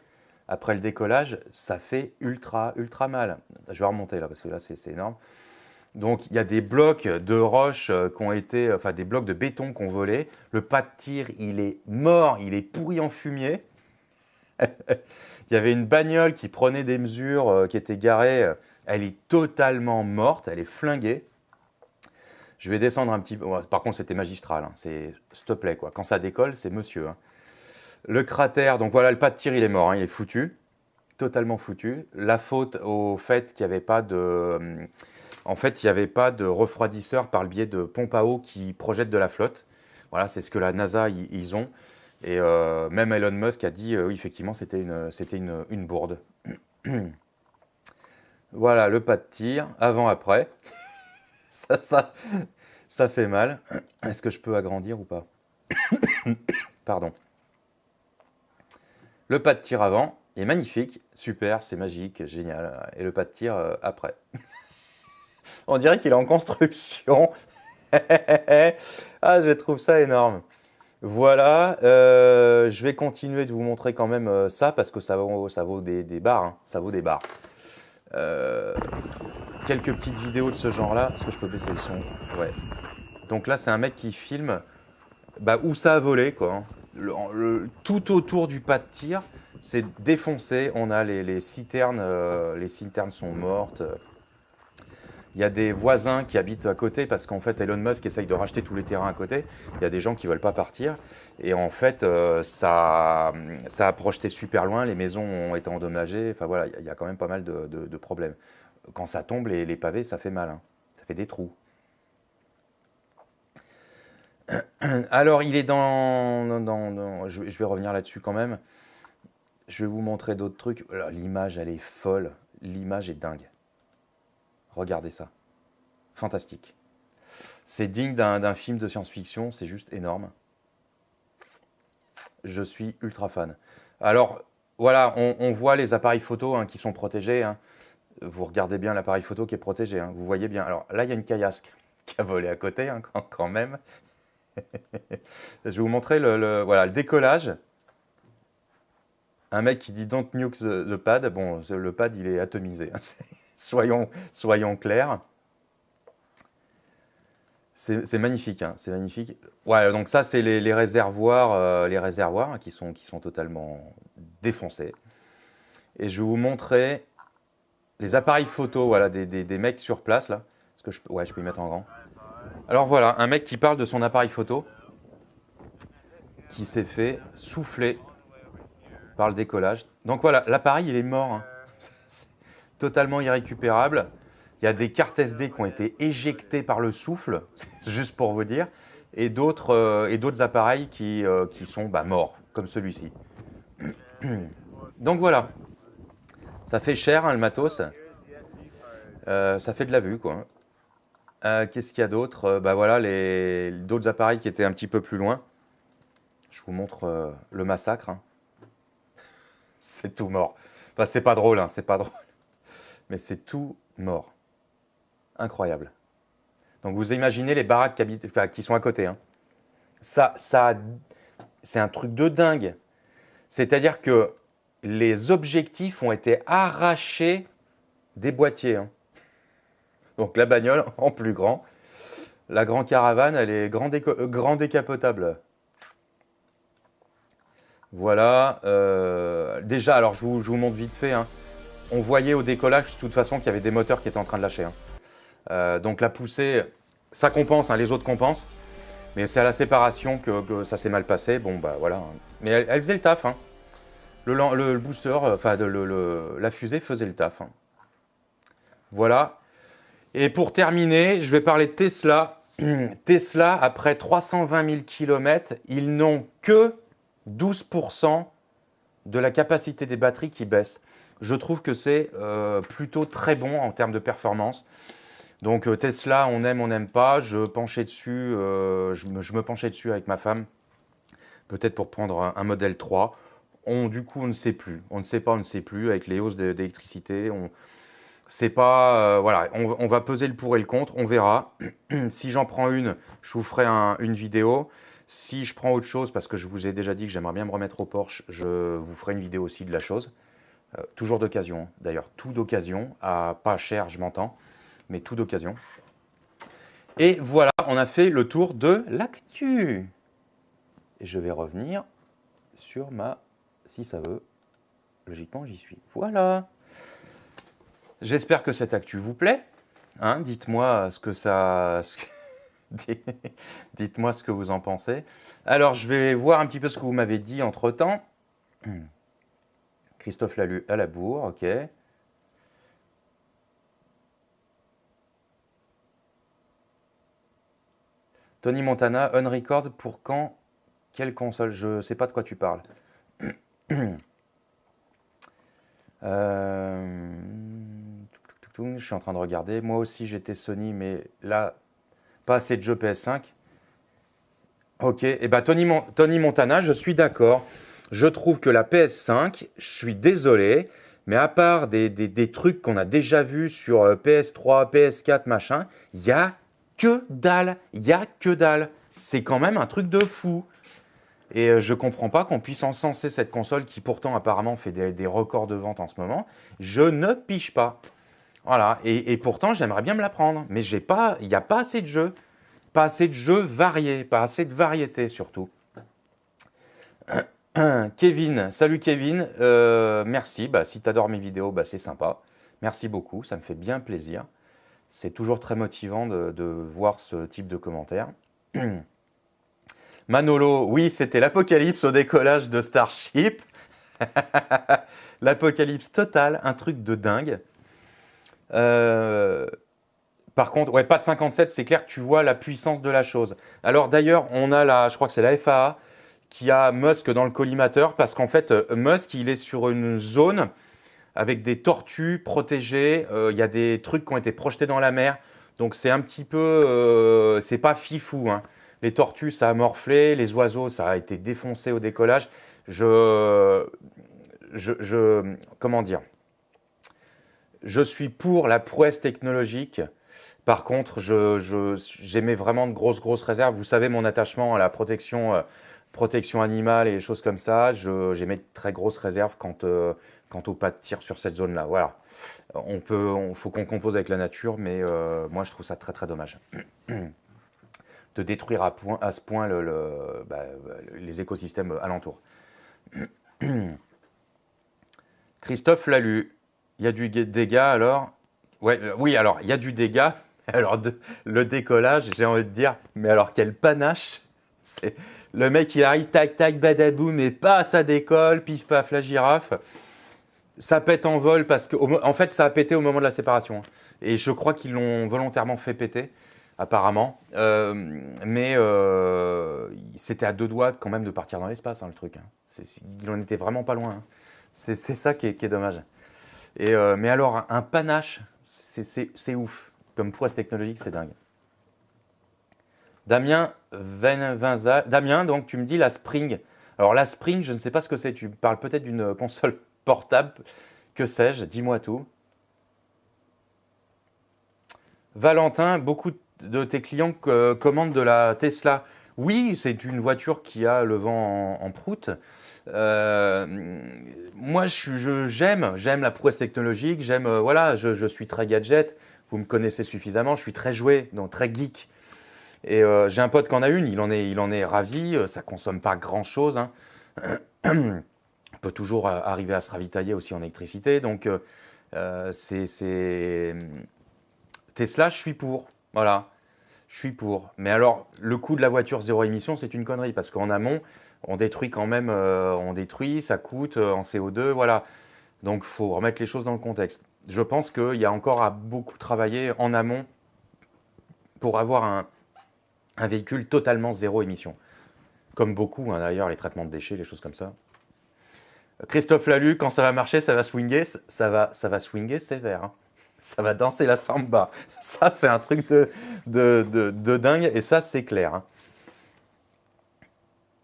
après le décollage. Ça fait ultra mal. Je vais remonter là, parce que là, c'est énorme. Donc, il y a des blocs de roches qui ont été, enfin des blocs de béton qui ont volé. Le pas de tir, il est mort, il est pourri en fumier. Il y avait une bagnole qui prenait des mesures, qui était garée. Elle est totalement morte, elle est flinguée. Je vais descendre un petit peu. Par contre, c'était magistral. Hein. C'est s'il te plaît, quoi. Quand ça décolle, c'est monsieur. Hein. Le cratère, donc voilà, le pas de tir, il est mort. Hein. Il est foutu. Totalement foutu. La faute au fait qu'il n'y avait pas de. En fait, il n'y avait pas de refroidisseur par le biais de pompes à eau qui projettent de la flotte. Voilà, c'est ce que la NASA, ils ont. Et même Elon Musk a dit, oui, effectivement, c'était une bourde. Voilà, le pas de tir, avant-après. Ça fait mal. Est-ce que je peux agrandir ou pas? Pardon. Le pas de tir avant est magnifique, super, c'est magique, génial. Et le pas de tir après. On dirait qu'il est en construction. Ah, je trouve ça énorme. Voilà, je vais continuer de vous montrer quand même ça parce que ça vaut des barres. Hein, ça vaut des barres. Quelques petites vidéos de ce genre-là. Est-ce que je peux baisser le son? Ouais. Donc là, c'est un mec qui filme où ça a volé, quoi. Hein. Tout autour du pas de tir, c'est défoncé. On a les citernes sont mortes. Il y a des voisins qui habitent à côté parce qu'en fait, Elon Musk essaye de racheter tous les terrains à côté. Il y a des gens qui ne veulent pas partir. Et en fait, ça a projeté super loin. Les maisons ont été endommagées. Enfin voilà, il y a quand même pas mal de problèmes. Quand ça tombe, les pavés, ça fait mal, hein. Ça fait des trous. Alors, il est je vais revenir là-dessus quand même. Je vais vous montrer d'autres trucs. L'image, elle est folle. L'image est dingue. Regardez ça. Fantastique. C'est digne d'un film de science-fiction. C'est juste énorme. Je suis ultra fan. Alors, voilà, on voit les appareils photo hein, qui sont protégés. Hein. Vous regardez bien l'appareil photo qui est protégé. Hein. Vous voyez bien. Alors là, il y a une caillasse qui a volé à côté hein, quand même. Je vais vous montrer voilà, le décollage. Un mec qui dit don't nuke the pad. Bon, le pad, il est atomisé. Soyons clairs. C'est magnifique. Hein, c'est magnifique. Ouais, donc ça, c'est les réservoirs hein, qui sont totalement défoncés. Et je vais vous montrer les appareils photo voilà, des mecs sur place. Là. Est-ce que je peux y mettre en grand. Alors voilà, un mec qui parle de son appareil photo qui s'est fait souffler par le décollage. Donc voilà, l'appareil, il est mort. Hein. C'est totalement irrécupérable. Il y a des cartes SD qui ont été éjectées par le souffle, juste pour vous dire, et d'autres appareils qui sont morts, comme celui-ci. Donc voilà, ça fait cher hein, le matos. Ça fait de la vue, quoi. Qu'est-ce qu'il y a d'autre voilà, d'autres appareils qui étaient un petit peu plus loin. Je vous montre le massacre. Hein. C'est tout mort. Enfin, c'est pas drôle, hein, c'est pas drôle. Mais c'est tout mort. Incroyable. Donc vous imaginez les baraques qui sont à côté. Hein. Ça, c'est un truc de dingue. C'est-à-dire que les objectifs ont été arrachés des boîtiers. Hein. Donc la bagnole en plus grand. La grande caravane, elle est grand décapotable. Voilà. Déjà, alors je vous montre vite fait. Hein. On voyait au décollage, de toute façon, qu'il y avait des moteurs qui étaient en train de lâcher. Hein. Donc la poussée, ça compense, hein, les autres compensent. Mais c'est à la séparation que ça s'est mal passé. Bon, bah voilà. Hein. Mais elle faisait le taf. Hein. Le booster, enfin la fusée faisait le taf. Hein. Voilà. Et pour terminer, je vais parler de Tesla. Tesla, après 320 000 km, ils n'ont que 12% de la capacité des batteries qui baisse. Je trouve que c'est plutôt très bon en termes de performance. Donc Tesla, on aime, on n'aime pas. Je me penchais dessus avec ma femme, peut-être pour prendre un modèle 3. Du coup, on ne sait plus. On ne sait plus. Avec les hausses d'électricité, c'est pas, voilà, on va peser le pour et le contre, on verra. Si j'en prends une, je vous ferai une vidéo. Si je prends autre chose, parce que je vous ai déjà dit que j'aimerais bien me remettre au Porsche, je vous ferai une vidéo aussi de la chose. Toujours d'occasion, d'ailleurs, tout d'occasion, à pas cher, je m'entends, mais tout d'occasion. Et voilà, on a fait le tour de l'actu. Et je vais revenir sur si ça veut, logiquement j'y suis. Voilà. J'espère que cette actu vous plaît. Hein, dites-moi dites-moi ce que vous en pensez. Alors, je vais voir un petit peu ce que vous m'avez dit entre-temps. Christophe Lalu à la bourre, ok. Tony Montana, on record pour quand? Quelle console? Je ne sais pas de quoi tu parles. Je suis en train de regarder. Moi aussi, j'étais Sony, mais là, pas assez de jeux PS5. Ok, et ben Tony Montana, je suis d'accord. Je trouve que la PS5, je suis désolé, mais à part des trucs qu'on a déjà vus sur PS3, PS4, machin, il n'y a que dalle. Il n'y a que dalle. C'est quand même un truc de fou. Et je ne comprends pas qu'on puisse encenser cette console qui pourtant apparemment fait des records de vente en ce moment. Je ne piche pas. Voilà, et pourtant j'aimerais bien me la prendre, mais il n'y a pas assez de jeux. Pas assez de jeux variés, pas assez de variété surtout. Kevin, salut Kevin, merci. Bah, si tu adores mes vidéos, bah, c'est sympa. Merci beaucoup, ça me fait bien plaisir. C'est toujours très motivant de voir ce type de commentaires. Manolo, oui, c'était l'apocalypse au décollage de Starship. L'apocalypse total, un truc de dingue. Euh, Par contre, ouais, pas de 57, c'est clair que tu vois la puissance de la chose. Alors d'ailleurs, on a je crois que c'est la FAA qui a Musk dans le collimateur parce qu'en fait, Musk, il est sur une zone avec des tortues protégées. Il y a des trucs qui ont été projetés dans la mer. Donc c'est un petit peu, c'est pas fifou, hein. Les tortues, ça a morflé. Les oiseaux, ça a été défoncé au décollage. Comment dire? Je suis pour la prouesse technologique. Par contre, j'émets vraiment de grosses réserves. Vous savez mon attachement à la protection animale et des choses comme ça. J'émets de très grosses réserves quant au pas de tir sur cette zone-là. Voilà. Faut qu'on compose avec la nature, mais moi je trouve ça très dommage de détruire à ce point les écosystèmes alentours. Christophe l'a lu. Il y a du dégât alors. Ouais, oui, alors il y a du dégât. Alors le décollage, j'ai envie de dire, mais alors quel panache. C'est le mec, il arrive, tac tac, badaboum, et pas, ça décolle, pif paf, la girafe. Ça pète en vol parce que, en fait, ça a pété au moment de la séparation. Et je crois qu'ils l'ont volontairement fait péter, apparemment. Mais c'était à deux doigts quand même de partir dans l'espace, hein, le truc, hein. Il en était vraiment pas loin, hein. C'est ça qui est dommage. Mais alors, un panache, c'est ouf. Comme prouesse technologique, c'est dingue. Damien Damien, donc tu me dis la Spring. Alors la Spring, je ne sais pas ce que c'est. Tu parles peut-être d'une console portable. Que sais-je? Dis-moi tout. Valentin, beaucoup de tes clients commandent de la Tesla. Oui, c'est une voiture qui a le vent en proute. Moi, j'aime la prouesse technologique. Voilà, je suis très gadget. Vous me connaissez suffisamment. Je suis très jouet, donc très geek. Et j'ai un pote qui en a une. Il en est ravi. Ça consomme pas grand-chose, hein. On peut toujours arriver à se ravitailler aussi en électricité. Donc, Tesla, je suis pour. Voilà, je suis pour. Mais alors, le coût de la voiture zéro émission, c'est une connerie parce qu'en amont, on détruit quand même, ça coûte en CO2, voilà. Donc, il faut remettre les choses dans le contexte. Je pense qu'il y a encore à beaucoup travailler en amont pour avoir un véhicule totalement zéro émission. Comme beaucoup, hein, d'ailleurs, les traitements de déchets, les choses comme ça. Christophe Lalu, quand ça va marcher, ça va swinger, ça va swinger sévère, hein. Ça va danser la samba. Ça, c'est un truc de dingue, et ça, c'est clair, hein.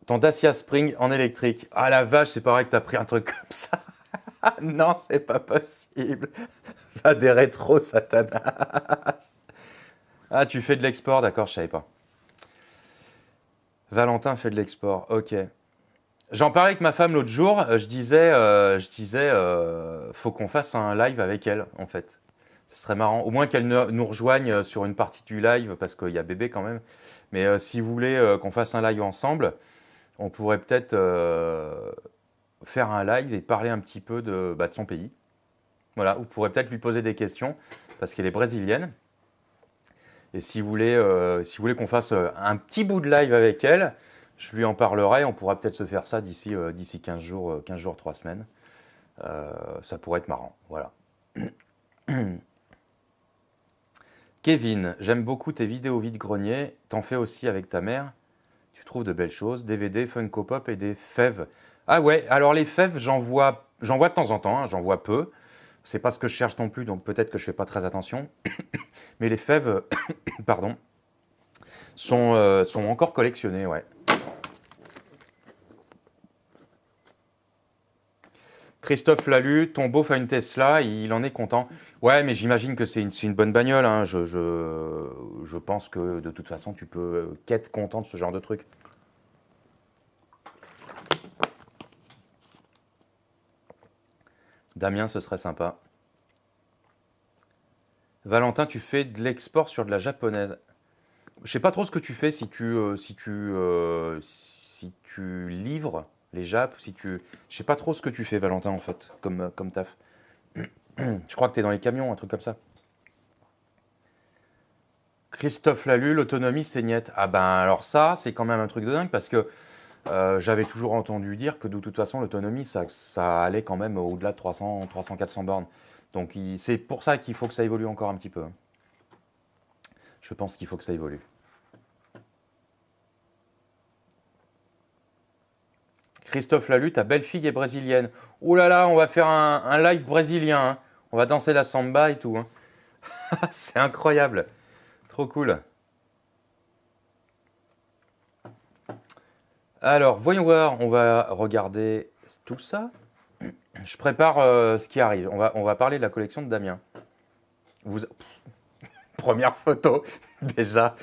Ton Dacia Spring en électrique. Ah la vache, c'est pas vrai que t'as pris un truc comme ça. Non, c'est pas possible. Va des rétros, Satanas. Ah, tu fais de l'export, d'accord, je savais pas. Valentin fait de l'export, ok. J'en parlais avec ma femme l'autre jour, je disais, faut qu'on fasse un live avec elle, en fait. Ce serait marrant, au moins qu'elle nous rejoigne sur une partie du live, parce qu'il y a bébé quand même. Mais si vous voulez qu'on fasse un live ensemble, on pourrait peut-être faire un live et parler un petit peu de son pays. Voilà, vous pourrez peut-être lui poser des questions, parce qu'elle est brésilienne. Et si vous voulez qu'on fasse un petit bout de live avec elle, je lui en parlerai. On pourra peut-être se faire ça d'ici 15 jours, 3 semaines. Ça pourrait être marrant. Voilà. Kevin, j'aime beaucoup tes vidéos vide-grenier. T'en fais aussi avec ta mère. Tu trouves de belles choses. DVD, Funko Pop et des fèves. Ah ouais, alors les fèves, j'en vois de temps en temps, hein, j'en vois peu. C'est pas ce que je cherche non plus, donc peut-être que je fais pas très attention. Mais les fèves, pardon, sont encore collectionnées, ouais. Christophe Lalu, ton beauf a une Tesla, il en est content. Ouais, mais j'imagine que c'est une bonne bagnole, hein. Je pense que de toute façon, tu peux qu'être content de ce genre de truc. Damien, ce serait sympa. Valentin, tu fais de l'export sur de la japonaise. Je sais pas trop ce que tu fais si tu livres les Japs, si tu... Je sais pas trop ce que tu fais, Valentin, en fait, comme taf. Je crois que tu es dans les camions, un truc comme ça. Christophe Lalu, l'autonomie, c'est niet. Ah ben alors ça, c'est quand même un truc de dingue parce que j'avais toujours entendu dire que de toute façon, l'autonomie, ça allait quand même au-delà de 300, 400 bornes. Donc c'est pour ça qu'il faut que ça évolue encore un petit peu. Je pense qu'il faut que ça évolue. Christophe Lalu, ta belle-fille est brésilienne. Oh là là, on va faire un live brésilien. Hein. On va danser la samba et tout. Hein. C'est incroyable. Trop cool. Alors, voyons voir. On va regarder tout ça. Je prépare ce qui arrive. On va parler de la collection de Damien. Première photo. Déjà,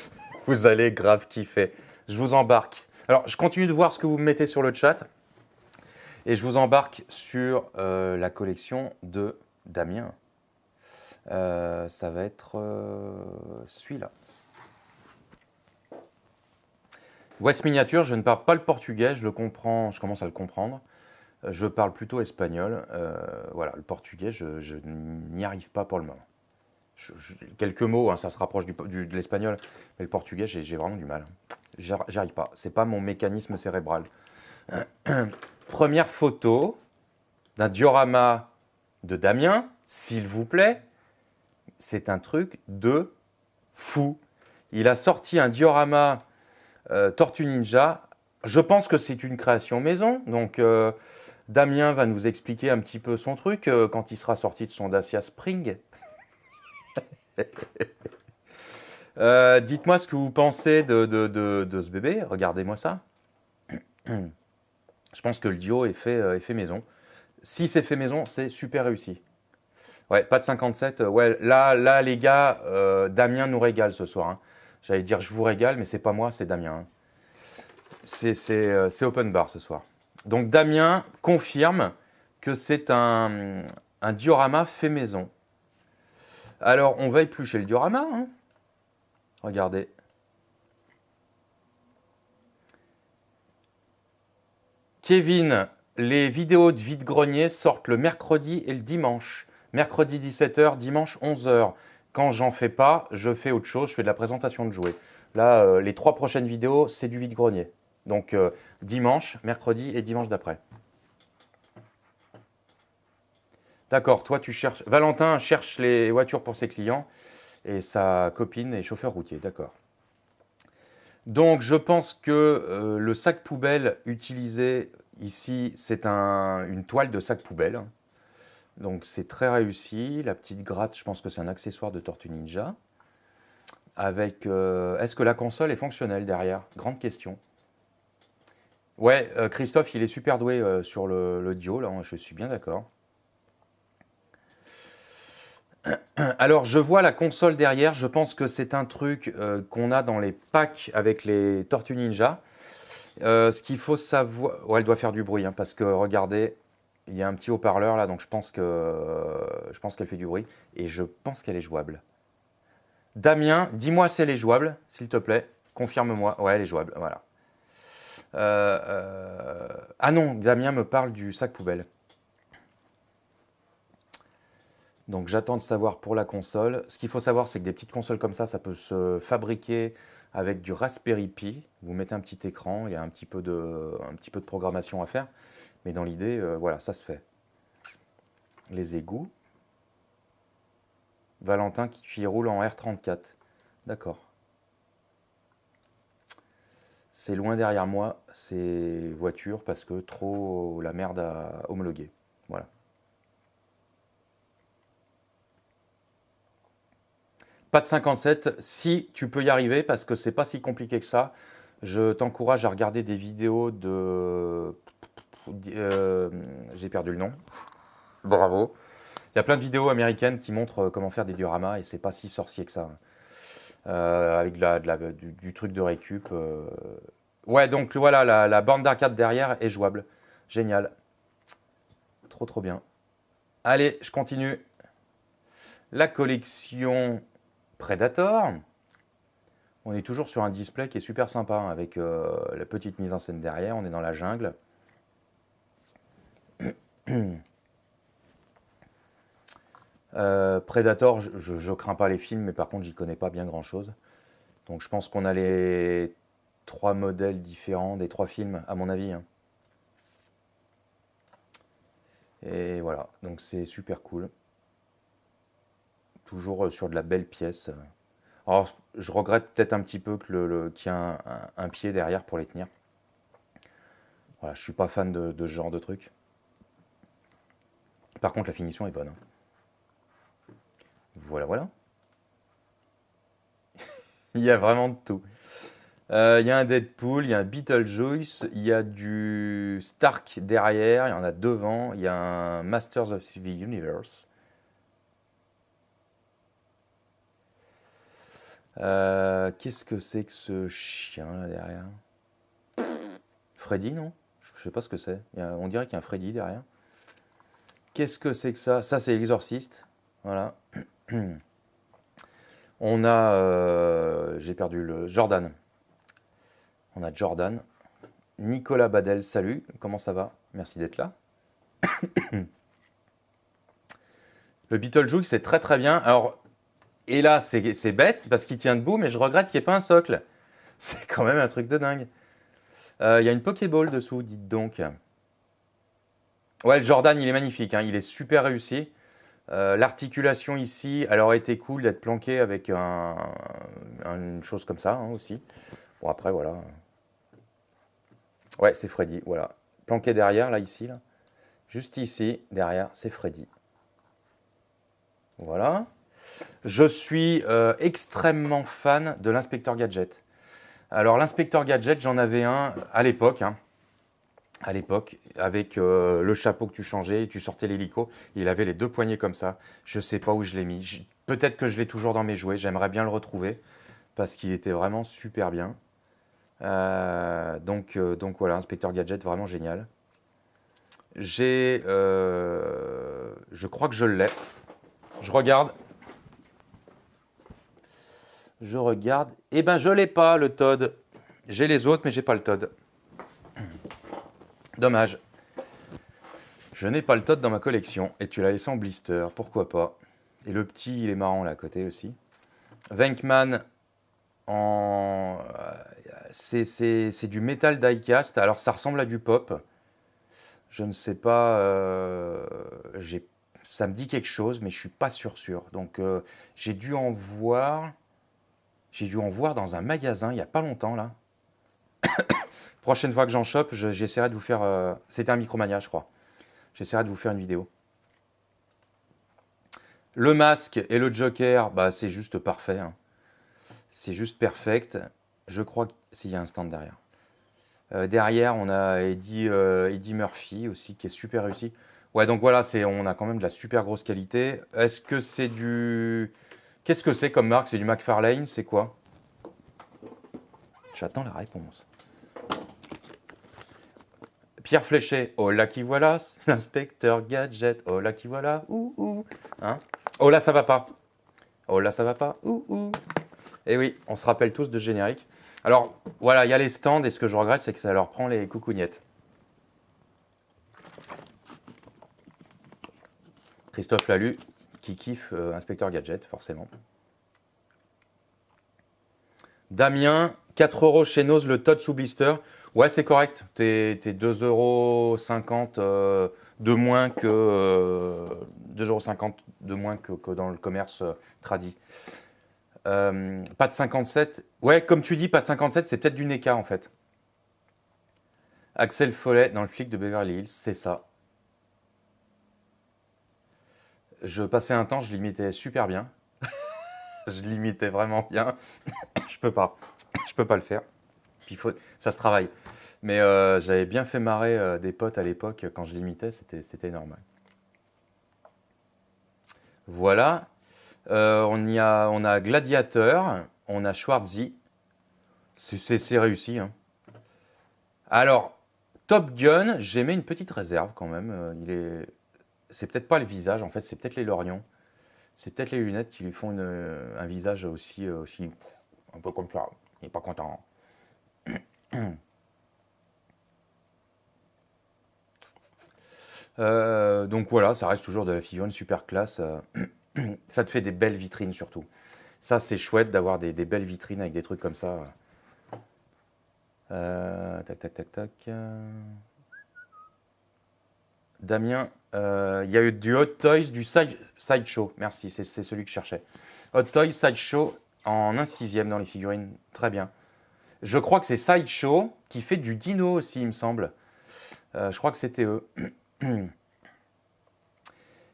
vous allez grave kiffer. Je vous embarque. Alors, je continue de voir ce que vous me mettez sur le chat. Et je vous embarque sur la collection de Damien. Ça va être celui-là. West Miniature, je ne parle pas le portugais, je le comprends, je commence à le comprendre. Je parle plutôt espagnol. Voilà, le portugais, je n'y arrive pas pour le moment. Quelques mots, hein, ça se rapproche de l'espagnol, mais le portugais, j'ai vraiment du mal. J'arrive pas. C'est pas mon mécanisme cérébral. Première photo d'un diorama de Damien, s'il vous plaît. C'est un truc de fou. Il a sorti un diorama Tortue Ninja. Je pense que c'est une création maison. Donc, Damien va nous expliquer un petit peu son truc quand il sera sorti de son Dacia Spring. Dites-moi ce que vous pensez de ce bébé. Regardez-moi ça. Je pense que le duo est fait maison. Si c'est fait maison, c'est super réussi. Ouais, pas de 57. Ouais, là les gars, Damien nous régale ce soir. Hein. J'allais dire je vous régale, mais c'est pas moi, c'est Damien. Hein. C'est open bar ce soir. Donc Damien confirme que c'est un diorama fait maison. Alors, on va éplucher le diorama. Hein. Regardez. Kevin, les vidéos de vide-grenier sortent le mercredi et le dimanche. Mercredi 17h, dimanche 11h. Quand j'en fais pas, je fais autre chose, je fais de la présentation de jouets. Là, les 3 prochaines vidéos, c'est du vide-grenier. Donc, dimanche, mercredi et dimanche d'après. D'accord, toi tu cherches. Valentin cherche les voitures pour ses clients et sa copine est chauffeur routier, d'accord. Donc je pense que le sac poubelle utilisé ici, c'est une toile de sac poubelle. Donc c'est très réussi. La petite gratte, je pense que c'est un accessoire de Tortue Ninja. Avec, est-ce que la console est fonctionnelle derrière? Grande question. Ouais, Christophe, il est super doué sur le Dio, là, je suis bien d'accord. Alors, je vois la console derrière. Je pense que c'est un truc qu'on a dans les packs avec les Tortues Ninja. Ce qu'il faut savoir... Ouais, elle doit faire du bruit, hein, parce que, regardez, il y a un petit haut-parleur là, donc je pense qu'elle fait du bruit. Et je pense qu'elle est jouable. Damien, dis-moi si elle est jouable, s'il te plaît. Confirme-moi. Ouais, elle est jouable, voilà. Ah non, Damien me parle du sac poubelle. Donc j'attends de savoir pour la console. Ce qu'il faut savoir, c'est que des petites consoles comme ça peut se fabriquer avec du Raspberry Pi. Vous mettez un petit écran, il y a un petit peu de programmation à faire. Mais dans l'idée, voilà, ça se fait. Les égouts. Valentin qui roule en R34. D'accord. C'est loin derrière moi, ces voitures, parce que trop la merde à homologuer. Voilà. Pas de 57, si tu peux y arriver, parce que c'est pas si compliqué que ça. Je t'encourage à regarder des vidéos de... j'ai perdu le nom. Bravo. Il y a plein de vidéos américaines qui montrent comment faire des dioramas et c'est pas si sorcier que ça. Avec du truc de récup. Ouais, donc voilà, la borne d'arcade derrière est jouable. Génial. Trop bien. Allez, je continue. La collection Predator. On est toujours sur un display qui est super sympa, hein, avec la petite mise en scène derrière. On est dans la jungle. Predator, je crains pas les films, mais par contre, j'y connais pas bien grand-chose. Donc je pense qu'on a les 3 modèles différents des 3 films, à mon avis, hein. Et voilà, donc c'est super cool. Toujours sur de la belle pièce. Alors, je regrette peut-être un petit peu que qu'il y ait un pied derrière pour les tenir. Voilà, je suis pas fan de ce genre de truc. Par contre, la finition est bonne, hein. Voilà, voilà. Il y a vraiment de tout. Il y a un Deadpool, il y a un Beetlejuice, il y a du Stark derrière, il y en a devant, il y a un Masters of the Universe. Qu'est-ce que c'est que ce chien là derrière? Freddy, non? Je sais pas ce que c'est. On dirait qu'il y a un Freddy derrière. Qu'est-ce que c'est que ça? Ça, c'est l'Exorciste. Voilà. On a. J'ai perdu le. Jordan. On a Jordan. Nicolas Badel, salut. Comment ça va? Merci d'être là. Le Beetlejuice, c'est très très bien. Alors, et là, c'est bête parce qu'il tient debout, mais je regrette qu'il n'y ait pas un socle. C'est quand même un truc de dingue. Il y a une Pokéball dessous, dites donc. Ouais, le Jordan, il est magnifique, hein, il est super réussi. L'articulation ici, elle aurait été cool d'être planquée avec une chose comme ça, hein, aussi. Bon, après, voilà. Ouais, c'est Freddy, voilà. Planqué derrière, là, ici, là. Juste ici, derrière, c'est Freddy. Voilà. Je suis extrêmement fan de l'inspecteur Gadget. Alors, l'inspecteur Gadget, j'en avais un à l'époque, hein. À l'époque, avec le chapeau que tu changeais, et tu sortais l'hélico, il avait les 2 poignées comme ça. Je ne sais pas où je l'ai mis. Peut-être que je l'ai toujours dans mes jouets. J'aimerais bien le retrouver parce qu'il était vraiment super bien. Donc voilà, Inspecteur Gadget, vraiment génial. Je crois que je l'ai. Je regarde. Je regarde. Eh ben, je l'ai pas, le Todd. J'ai les autres, mais j'ai pas le Todd. Dommage. Je n'ai pas le Todd dans ma collection. Et tu l'as laissé en blister. Pourquoi pas? Et le petit, il est marrant là à côté aussi. Venkman en. C'est du métal diecast. Alors, ça ressemble à du pop. Je ne sais pas. Ça me dit quelque chose, mais je suis pas sûr. Donc, j'ai dû en voir. J'ai dû en voir dans un magasin il n'y a pas longtemps là. Prochaine fois que j'en chope, j'essaierai de vous faire. C'était un Micromania, je crois. J'essaierai de vous faire une vidéo. Le masque et le Joker, bah, c'est juste parfait, hein. C'est juste perfect. Je crois qu'il y a un stand derrière. Derrière, on a Eddie Murphy aussi, qui est super réussi. Ouais, donc voilà, on a quand même de la super grosse qualité. Est-ce que c'est du... Qu'est-ce que c'est comme marque? C'est du McFarlane? C'est quoi? J'attends la réponse. Pierre Fléchet, oh là qui voilà, l'inspecteur Gadget, oh là qui voilà, ouh, hein? Oh là ça va pas, oh là ça va pas, ouh. Et oui, on se rappelle tous de ce générique. Alors voilà, il y a les stands et ce que je regrette, c'est que ça leur prend les coucougnettes. Christophe Lalu, qui kiffe Inspecteur Gadget, forcément. Damien, 4 € chez Nose, le Todd sous blister. Ouais, c'est correct. T'es 2,50 € de moins que 2,50 € de moins que dans le commerce tradi. Pas de 57. Ouais, comme tu dis, pas de 57, c'est peut-être du NECA en fait. Axel Follet dans le flic de Beverly Hills, c'est ça. Je passais un temps, je l'imitais super bien. Je l'imitais vraiment bien. Je peux pas. Je peux pas le faire. Puis ça se travaille. Mais j'avais bien fait marrer des potes à l'époque quand je l'imitais, c'était normal. Voilà. On a Gladiateur, on a Schwarzy. C'est réussi, hein. Alors, Top Gun, j'ai mis une petite réserve quand même. C'est peut-être pas le visage, en fait, c'est peut-être les lorions. C'est peut-être les lunettes qui lui font un visage aussi un peu comme ça. Il n'est pas content. Donc voilà, ça reste toujours de la figurine super classe. Ça te fait des belles vitrines surtout. Ça, c'est chouette d'avoir des belles vitrines avec des trucs comme ça. Tac, tac, tac, tac. Damien, il y a eu du Hot Toys, du Sideshow. Merci, c'est celui que je cherchais. Hot Toys, Sideshow en 1/6 dans les figurines. Très bien. Je crois que c'est Sideshow qui fait du dino aussi, il me semble. Je crois que c'était eux.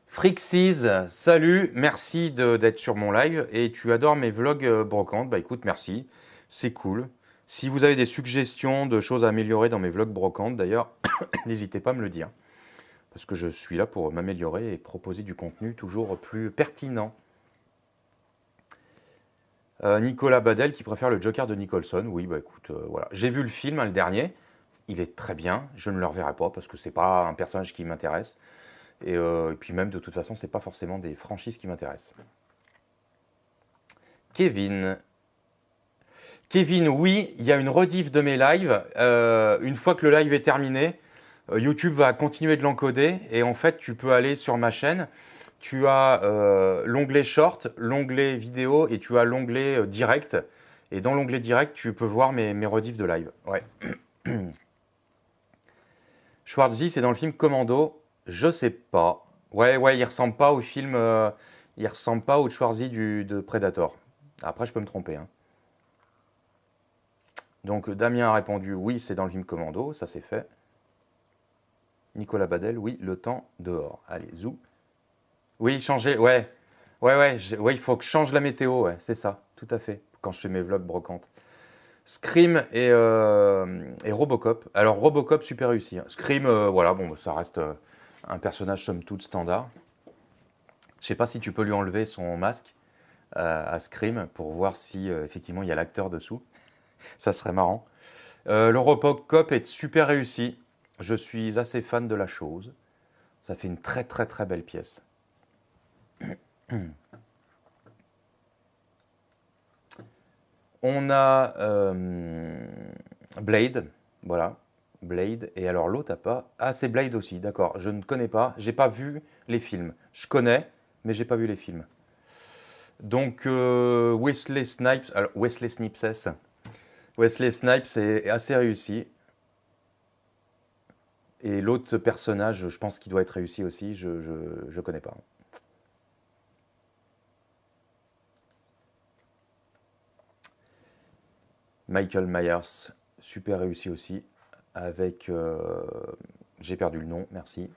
Frixies, salut, merci d'être sur mon live. Et tu adores mes vlogs brocantes. Bah écoute, merci, c'est cool. Si vous avez des suggestions de choses à améliorer dans mes vlogs brocantes, d'ailleurs, n'hésitez pas à me le dire. Parce que je suis là pour m'améliorer et proposer du contenu toujours plus pertinent. Nicolas Badel qui préfère le Joker de Nicholson. Oui, bah écoute, voilà. J'ai vu le film, hein, le dernier. Il est très bien. Je ne le reverrai pas parce que c'est pas un personnage qui m'intéresse. Et puis même, de toute façon, c'est pas forcément des franchises qui m'intéressent. Kevin. Kevin, oui, il y a une rediff de mes lives. Une fois que le live est terminé, YouTube va continuer de l'encoder. Et en fait, tu peux aller sur ma chaîne. Tu as l'onglet short, l'onglet vidéo et tu as l'onglet direct. Et dans l'onglet direct, tu peux voir mes rediffs de live. Ouais. Schwarzy, c'est dans le film Commando. Je sais pas. Ouais, il ressemble pas au film. Il ressemble pas au Schwarzy de Predator. Après, je peux me tromper. Hein. Donc, Damien a répondu oui, c'est dans le film Commando. Ça, c'est fait. Nicolas Badel, oui, le temps dehors. Allez, zou. Oui, changer, ouais. Ouais, il faut que je change la météo, ouais, c'est ça, tout à fait, quand je fais mes vlogs brocantes. Scream et Robocop. Alors, Robocop, super réussi. Hein. Scream, voilà, bon, ça reste un personnage somme toute standard. Je sais pas si tu peux lui enlever son masque à Scream pour voir si effectivement il y a l'acteur dessous. Ça serait marrant. Le Robocop est super réussi. Je suis assez fan de la chose. Ça fait une très très très belle pièce. On a Blade, voilà, Blade. Et alors l'autre a pas. Ah, c'est Blade aussi, d'accord. Je ne connais pas, j'ai pas vu les films. Je connais, mais j'ai pas vu les films. Donc Wesley Snipes, alors Wesley Snipes est assez réussi. Et l'autre personnage, je pense qu'il doit être réussi aussi. Je connais pas. Michael Myers, super réussi aussi, avec... j'ai perdu le nom, merci.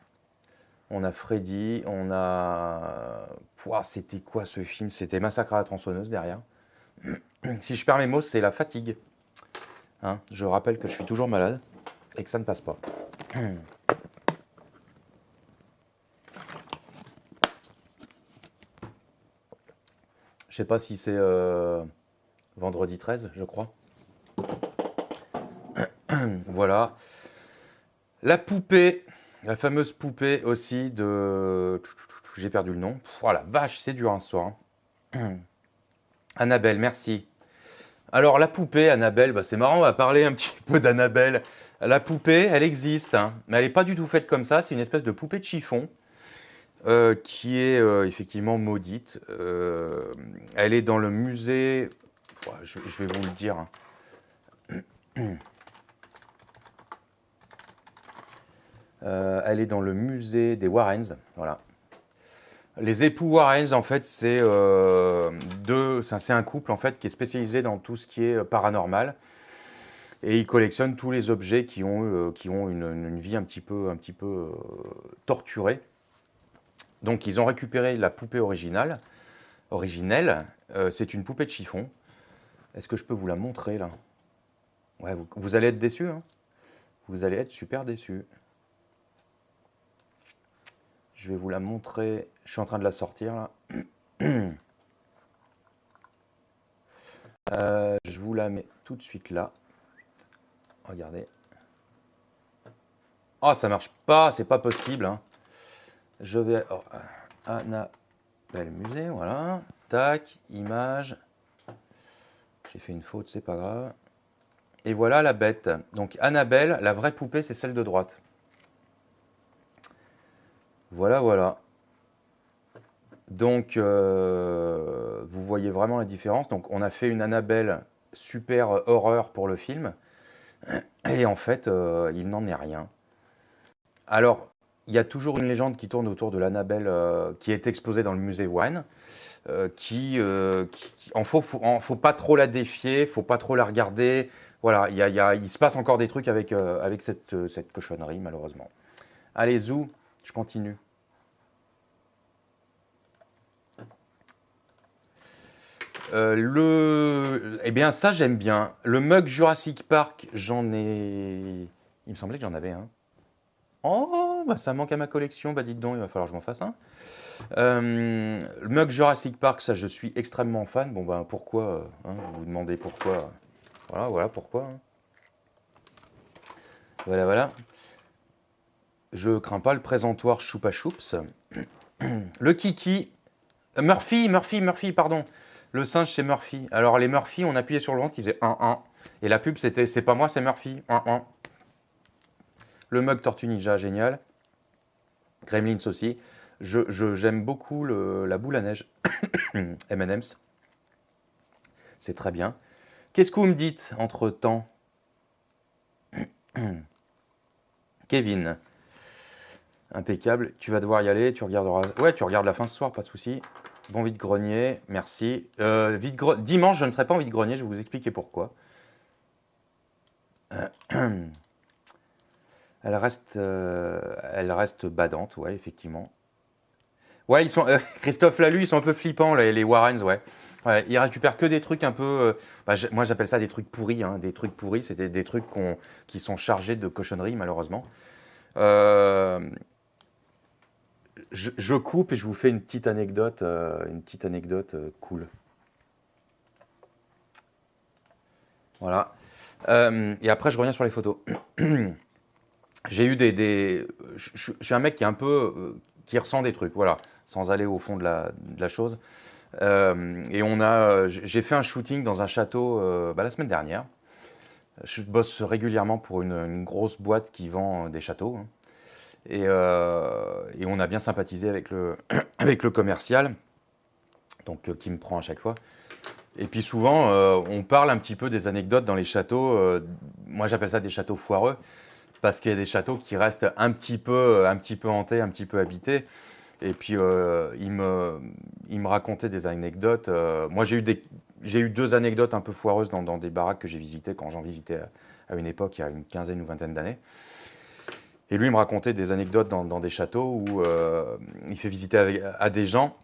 On a Freddy, on a... Pouah, c'était quoi ce film? C'était Massacre à la tronçonneuse derrière. Si je perds mes mots, c'est la fatigue. Hein, je rappelle que je suis toujours malade et que ça ne passe pas. Je sais pas si c'est vendredi 13, je crois. Voilà. La poupée, la fameuse poupée aussi de... J'ai perdu le nom. Voilà, vache, c'est dur un soir. Hein. Annabelle, merci. Alors la poupée, Annabelle, bah, c'est marrant, on va parler un petit peu d'Annabelle. La poupée, elle existe, hein, mais elle n'est pas du tout faite comme ça. C'est une espèce de poupée de chiffon qui est effectivement maudite. Elle est dans le musée... Je vais vous le dire. Hein. Elle est dans le musée des Warrens, voilà. Les époux Warrens, en fait, c'est un couple en fait qui est spécialisé dans tout ce qui est paranormal et ils collectionnent tous les objets qui ont une vie un petit peu torturée. Donc, ils ont récupéré la poupée originelle. C'est une poupée de chiffon. Est-ce que je peux vous la montrer là? Ouais, vous allez être déçus. Hein, vous allez être super déçus. Je vais vous la montrer. Je suis en train de la sortir là. Je vous la mets tout de suite là. Regardez. Oh, ça marche pas, c'est pas possible. Hein. Je vais... Oh, Annabelle Musée, voilà. Tac, image. J'ai fait une faute, c'est pas grave. Et voilà la bête. Donc Annabelle, la vraie poupée, c'est celle de droite. Voilà, voilà. Donc, vous voyez vraiment la différence. Donc, on a fait une Annabelle super horreur pour le film. Et en fait, il n'en est rien. Alors, il y a toujours une légende qui tourne autour de l'Annabelle qui est exposée dans le musée Warren. Faut pas trop la défier, faut pas trop la regarder. Voilà, il se passe encore des trucs avec cette cochonnerie, malheureusement. Allez, Zou, je continue. Eh bien, ça, j'aime bien. Le mug Jurassic Park, j'en ai. Il me semblait que j'en avais un. Oh, bah ça manque à ma collection. Bah dites donc, il va falloir que je m'en fasse un. Le mug Jurassic Park, ça, je suis extrêmement fan. Bon, ben pourquoi hein, vous vous demandez pourquoi. Voilà, voilà pourquoi. Hein. Voilà, voilà. Je crains pas le présentoir Choupa Choups. Le Kiki. Murphy, pardon. Le singe, c'est Murphy. Alors, les Murphy, on appuyait sur le ventre, il faisait 1-1. Et la pub, c'était c'est pas moi, c'est Murphy. 1-1. Le mug Tortue Ninja, génial. Gremlins aussi. J'aime beaucoup la boule à neige. M&M's. C'est très bien. Qu'est-ce que vous me dites entre-temps? Kevin. Impeccable. Tu vas devoir y aller. Tu regarderas. Ouais, tu regardes la fin ce soir, pas de souci. Bon vide-grenier, merci. Dimanche, je ne serai pas en vide-grenier, je vais vous expliquer pourquoi. Elle reste badante, ouais, effectivement. Ouais, ils sont, Christophe l'a lu, ils sont un peu flippants, les Warrens, ouais. Ouais, ils récupèrent que des trucs un peu. Moi, j'appelle ça des trucs pourris. Hein, des trucs pourris, c'est des trucs qui sont chargés de cochonneries, malheureusement. Euh, je coupe et je vous fais une petite anecdote cool. Voilà. Et après, je reviens sur les photos. J'ai eu je suis un mec qui est un peu, qui ressent des trucs, voilà, sans aller au fond de la chose. Et j'ai fait un shooting dans un château la semaine dernière. Je bosse régulièrement pour une grosse boîte qui vend des châteaux. Hein. Et on a bien sympathisé avec avec le commercial, donc qui me prend à chaque fois. Et puis souvent, on parle un petit peu des anecdotes dans les châteaux. Moi, j'appelle ça des châteaux foireux, parce qu'il y a des châteaux qui restent un petit peu hantés, un petit peu habités. Et puis, il me racontait des anecdotes. Moi, j'ai eu deux anecdotes un peu foireuses dans des baraques que j'ai visitées quand j'en visitais à une époque, il y a une quinzaine ou vingtaine d'années. Et lui, il me racontait des anecdotes dans des châteaux où il fait visiter à des gens.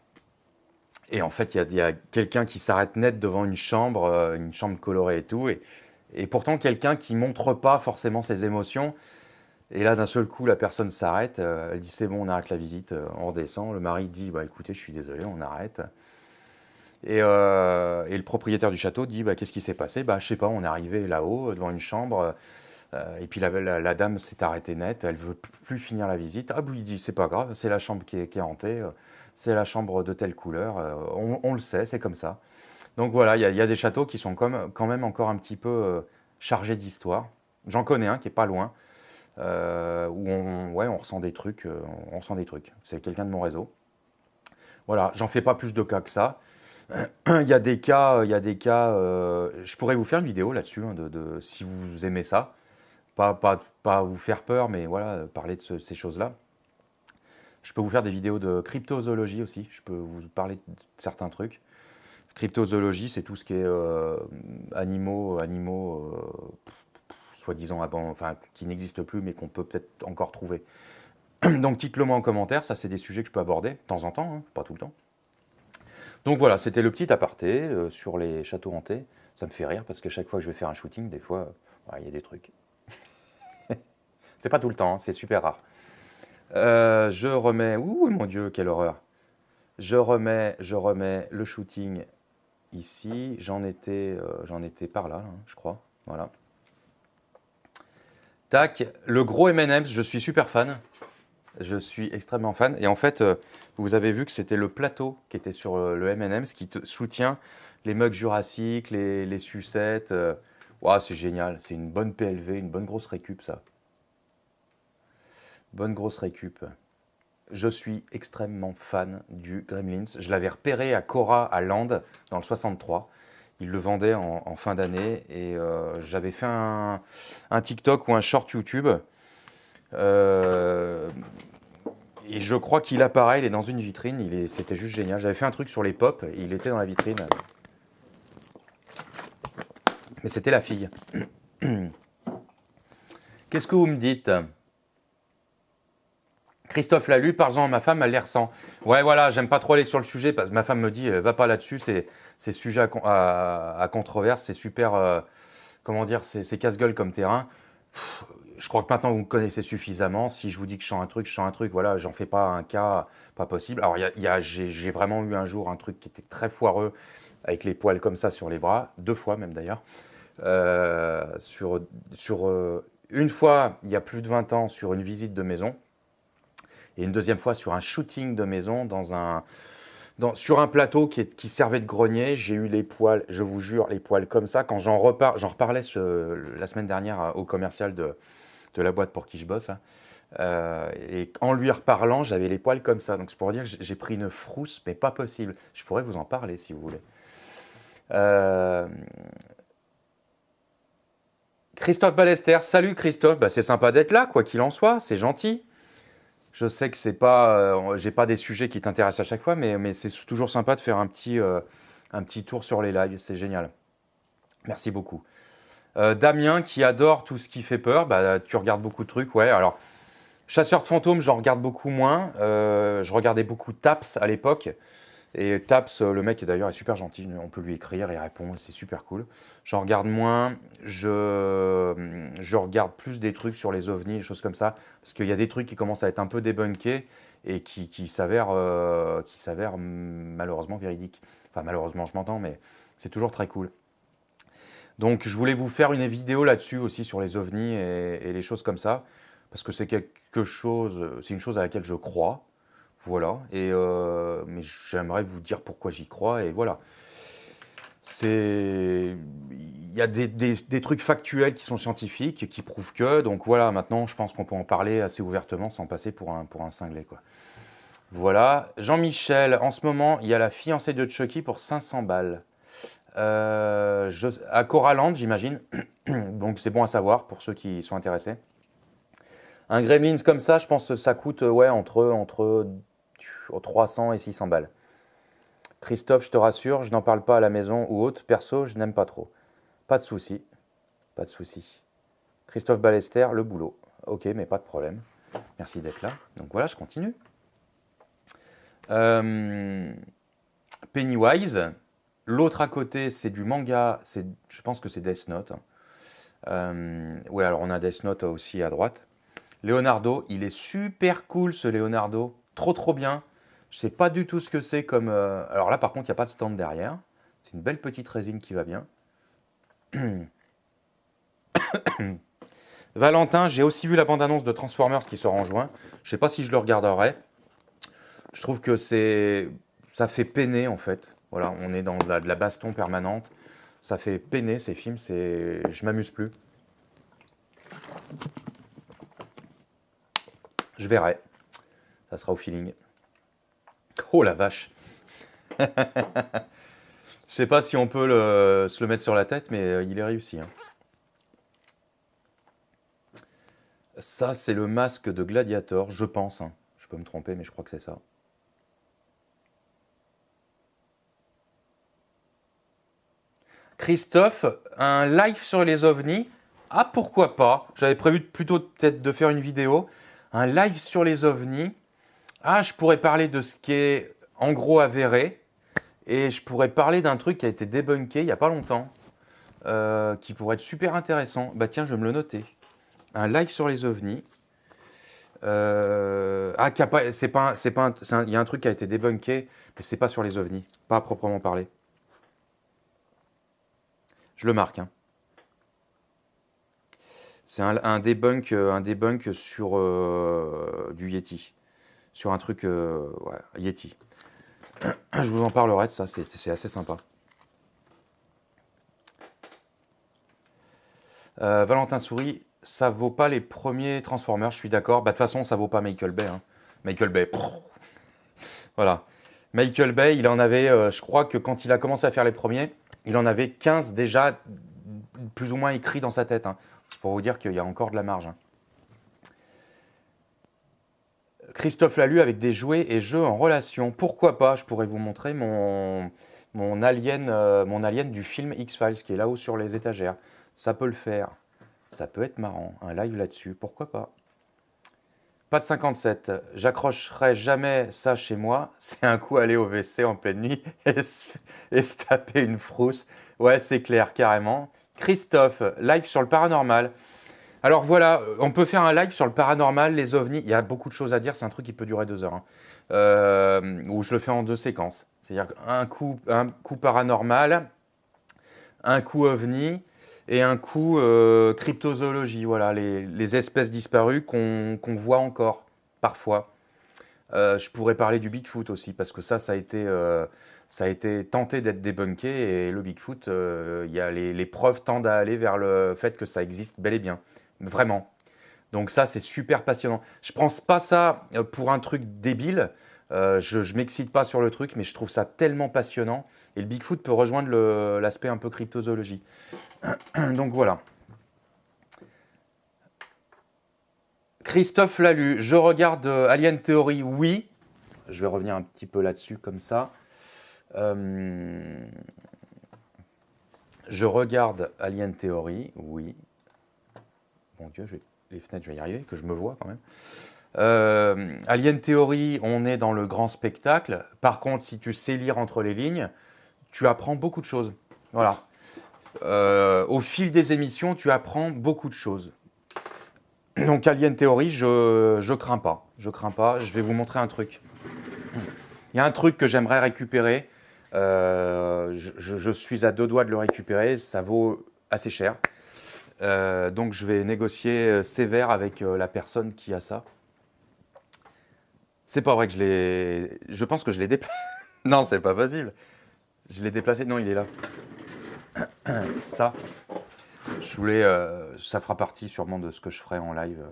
Et en fait, il y a quelqu'un qui s'arrête net devant une chambre colorée et tout. Et pourtant, quelqu'un qui montre pas forcément ses émotions. Et là, d'un seul coup, la personne s'arrête. Elle dit c'est bon, on arrête la visite, on redescend. Le mari dit bah écoutez, je suis désolé, on arrête. Et le propriétaire du château dit bah qu'est-ce qui s'est passé? Bah je sais pas, on est arrivé là-haut devant une chambre. Et puis la dame s'est arrêtée net. Elle veut plus finir la visite. Ah oui, il dit c'est pas grave, c'est la chambre qui est hantée. C'est la chambre de telle couleur. On le sait, c'est comme ça. Donc voilà, il y a des châteaux qui sont quand même encore un petit peu chargés d'histoire. J'en connais un qui est pas loin. Où on ressent des trucs, on ressent des trucs. C'est quelqu'un de mon réseau. Voilà, j'en fais pas plus de cas que ça. Il y a des cas, je pourrais vous faire une vidéo là-dessus, hein, si vous aimez ça. Pas vous faire peur, mais voilà, parler de ces choses-là. Je peux vous faire des vidéos de cryptozoologie aussi. Je peux vous parler de certains trucs. Cryptozoologie, c'est tout ce qui est animaux, soi-disant enfin, qui n'existent plus, mais qu'on peut peut-être encore trouver. Donc dites-le moi en commentaire, ça c'est des sujets que je peux aborder de temps en temps, hein, pas tout le temps. Donc voilà, c'était le petit aparté sur les châteaux hantés. Ça me fait rire parce que chaque fois que je vais faire un shooting, des fois, il y a des trucs. C'est pas tout le temps, hein, c'est super rare. Je remets, ouh mon Dieu, quelle horreur. Je remets le shooting ici. J'en étais par là, hein, je crois. Voilà. Tac, le gros M&M's, je suis super fan. Je suis extrêmement fan. Et en fait, vous avez vu que c'était le plateau qui était sur le M&M's qui soutient les mugs jurassiques, les sucettes. Wow, c'est génial. C'est une bonne PLV, une bonne grosse récup, ça. Bonne grosse récup. je suis extrêmement fan du Gremlins. Je l'avais repéré à Cora, à Land, dans le 63. Ils le vendaient en fin d'année et j'avais fait un TikTok ou un short YouTube. Et je crois qu'il apparaît, il est dans une vitrine, c'était juste génial. J'avais fait un truc sur les pop, et il était dans la vitrine. Mais c'était la fille. Qu'est-ce que vous me dites? Christophe l'a lu, parle-en à ma femme, elle les ressent. Ouais, voilà, j'aime pas trop aller sur le sujet, parce que ma femme me dit, va pas là-dessus, c'est sujet à controverse, c'est super, comment dire, c'est casse-gueule comme terrain. Je crois que maintenant vous me connaissez suffisamment. Si je vous dis que je sens un truc, je sens un truc. Voilà, j'en fais pas un cas pas possible. Alors, j'ai vraiment eu un jour un truc qui était très foireux avec les poils comme ça sur les bras, 2 fois même d'ailleurs. Une fois, il y a plus de 20 ans, sur une visite de maison, et une deuxième fois sur un shooting de maison sur un plateau qui servait de grenier. J'ai eu les poils, je vous jure, les poils comme ça. Quand j'en reparlais la semaine dernière au commercial de la boîte pour qui je bosse, là. Et en lui reparlant, j'avais les poils comme ça. Donc c'est pour dire que j'ai pris une frousse, mais pas possible. Je pourrais vous en parler si vous voulez. Christophe Ballester, salut Christophe. Bah, c'est sympa d'être là, quoi qu'il en soit, c'est gentil. Je sais que c'est pas, j'ai pas des sujets qui t'intéressent à chaque fois, mais c'est toujours sympa de faire un petit tour sur les lives, c'est génial. Merci beaucoup. Damien qui adore tout ce qui fait peur, bah, tu regardes beaucoup de trucs, ouais. Alors, Chasseur de fantômes, j'en regarde beaucoup moins. Je regardais beaucoup Taps à l'époque. Et Taps, le mec d'ailleurs est super gentil, on peut lui écrire, il répond, c'est super cool. J'en regarde moins, je regarde plus des trucs sur les ovnis, des choses comme ça, parce qu'il y a des trucs qui commencent à être un peu débunkés et qui s'avèrent malheureusement véridiques. Enfin malheureusement je m'entends, mais c'est toujours très cool. Donc je voulais vous faire une vidéo là-dessus aussi sur les ovnis et les choses comme ça, parce que c'est quelque chose, c'est une chose à laquelle je crois. Voilà, mais j'aimerais vous dire pourquoi j'y crois, et voilà. Il y a des trucs factuels qui sont scientifiques, qui prouvent que, donc voilà, maintenant je pense qu'on peut en parler assez ouvertement sans passer pour un cinglé, quoi. Voilà, Jean-Michel, en ce moment, il y a la fiancée de Chucky pour 500 balles. À Coraland, j'imagine, donc c'est bon à savoir pour ceux qui sont intéressés. Un Gremlins comme ça, je pense que ça coûte ouais, entre 300 et 600 balles. Christophe, je te rassure, je n'en parle pas à la maison ou autre. Perso, je n'aime pas trop. Pas de souci. Pas de souci. Christophe Ballester, le boulot. Ok, mais pas de problème. Merci d'être là. Donc voilà, je continue. Pennywise. L'autre à côté, c'est du manga. Je pense que c'est Death Note. Ouais, alors on a Death Note aussi à droite. Leonardo, il est super cool ce Leonardo. Trop bien. Je sais pas du tout ce que c'est comme... Alors là, par contre, il n'y a pas de stand derrière. C'est une belle petite résine qui va bien. Valentin, j'ai aussi vu la bande-annonce de Transformers qui sort en juin. Je sais pas si je le regarderai. Je trouve que ça fait peiner en fait. Voilà, on est dans de la baston permanente. Ça fait peiner ces films. Je m'amuse plus. Je verrai. Ça sera au feeling. Oh la vache. Je sais pas si on peut se le mettre sur la tête, mais il est réussi, hein. Ça, c'est le masque de Gladiator, je pense, hein. Je peux me tromper, mais je crois que c'est ça. Christophe, un live sur les ovnis? Ah, pourquoi pas? J'avais prévu plutôt peut-être de faire une vidéo. Un live sur les ovnis. Ah, je pourrais parler de ce qui est en gros avéré. Et je pourrais parler d'un truc qui a été débunké il n'y a pas longtemps. Qui pourrait être super intéressant. Bah tiens, je vais me le noter. Un live sur les ovnis. Il y a un truc qui a été débunké, mais c'est pas sur les ovnis, pas à proprement parler. Je le marque, hein. C'est un debunk sur du Yeti, sur un truc ouais, Yeti. Je vous en parlerai de ça, c'est assez sympa. Valentin Souris, ça vaut pas les premiers Transformers, je suis d'accord. Bah, de toute façon, ça vaut pas Michael Bay, hein. Michael Bay. Voilà. Michael Bay, il en avait, je crois que quand il a commencé à faire les premiers, il en avait 15 déjà plus ou moins écrits dans sa tête. Hein. C'est pour vous dire qu'il y a encore de la marge. Hein. Christophe Lalu avec des jouets et jeux en relation. Pourquoi pas? Je pourrais vous montrer mon alien du film X-Files qui est là-haut sur les étagères. Ça peut le faire. Ça peut être marrant. Un live là-dessus. Pourquoi pas? Pas de 57. J'accrocherai jamais ça chez moi. C'est un coup aller au WC en pleine nuit et se taper une frousse. Ouais, c'est clair, carrément. Christophe, live sur le paranormal. Alors voilà, on peut faire un live sur le paranormal, les ovnis. Il y a beaucoup de choses à dire. C'est un truc qui peut durer 2 heures. Hein. Où je le fais en 2 séquences. C'est-à-dire un coup paranormal, un coup ovni et un coup cryptozoologie. Voilà, les espèces disparues qu'on voit encore parfois. Je pourrais parler du Bigfoot aussi parce que ça a été tenté d'être débunké et le Bigfoot, les preuves tendent à aller vers le fait que ça existe bel et bien. Vraiment. Donc ça, c'est super passionnant. Je ne pense pas ça pour un truc débile. Je ne m'excite pas sur le truc, mais je trouve ça tellement passionnant. Et le Bigfoot peut rejoindre l'aspect un peu cryptozoologie. Donc voilà. Christophe Lalu, je regarde Alien Theory, oui. Je vais revenir un petit peu là-dessus comme ça. Je regarde Alien Theory, oui. Mon Dieu, les fenêtres, je vais y arriver, que je me vois quand même. Alien Theory, on est dans le grand spectacle. Par contre, si tu sais lire entre les lignes, tu apprends beaucoup de choses. Voilà. Au fil des émissions, tu apprends beaucoup de choses. Donc Alien Theory, je crains pas. Je crains pas. Je vais vous montrer un truc. Il y a un truc que j'aimerais récupérer. Je suis à 2 doigts de le récupérer. Ça vaut assez cher. Donc je vais négocier sévère avec la personne qui a ça. C'est pas vrai que je l'ai... Je pense que je l'ai déplacé. Non, c'est pas possible. Je l'ai déplacé. Non, il est là. Ça. Je voulais... ça fera partie sûrement de ce que je ferai en live.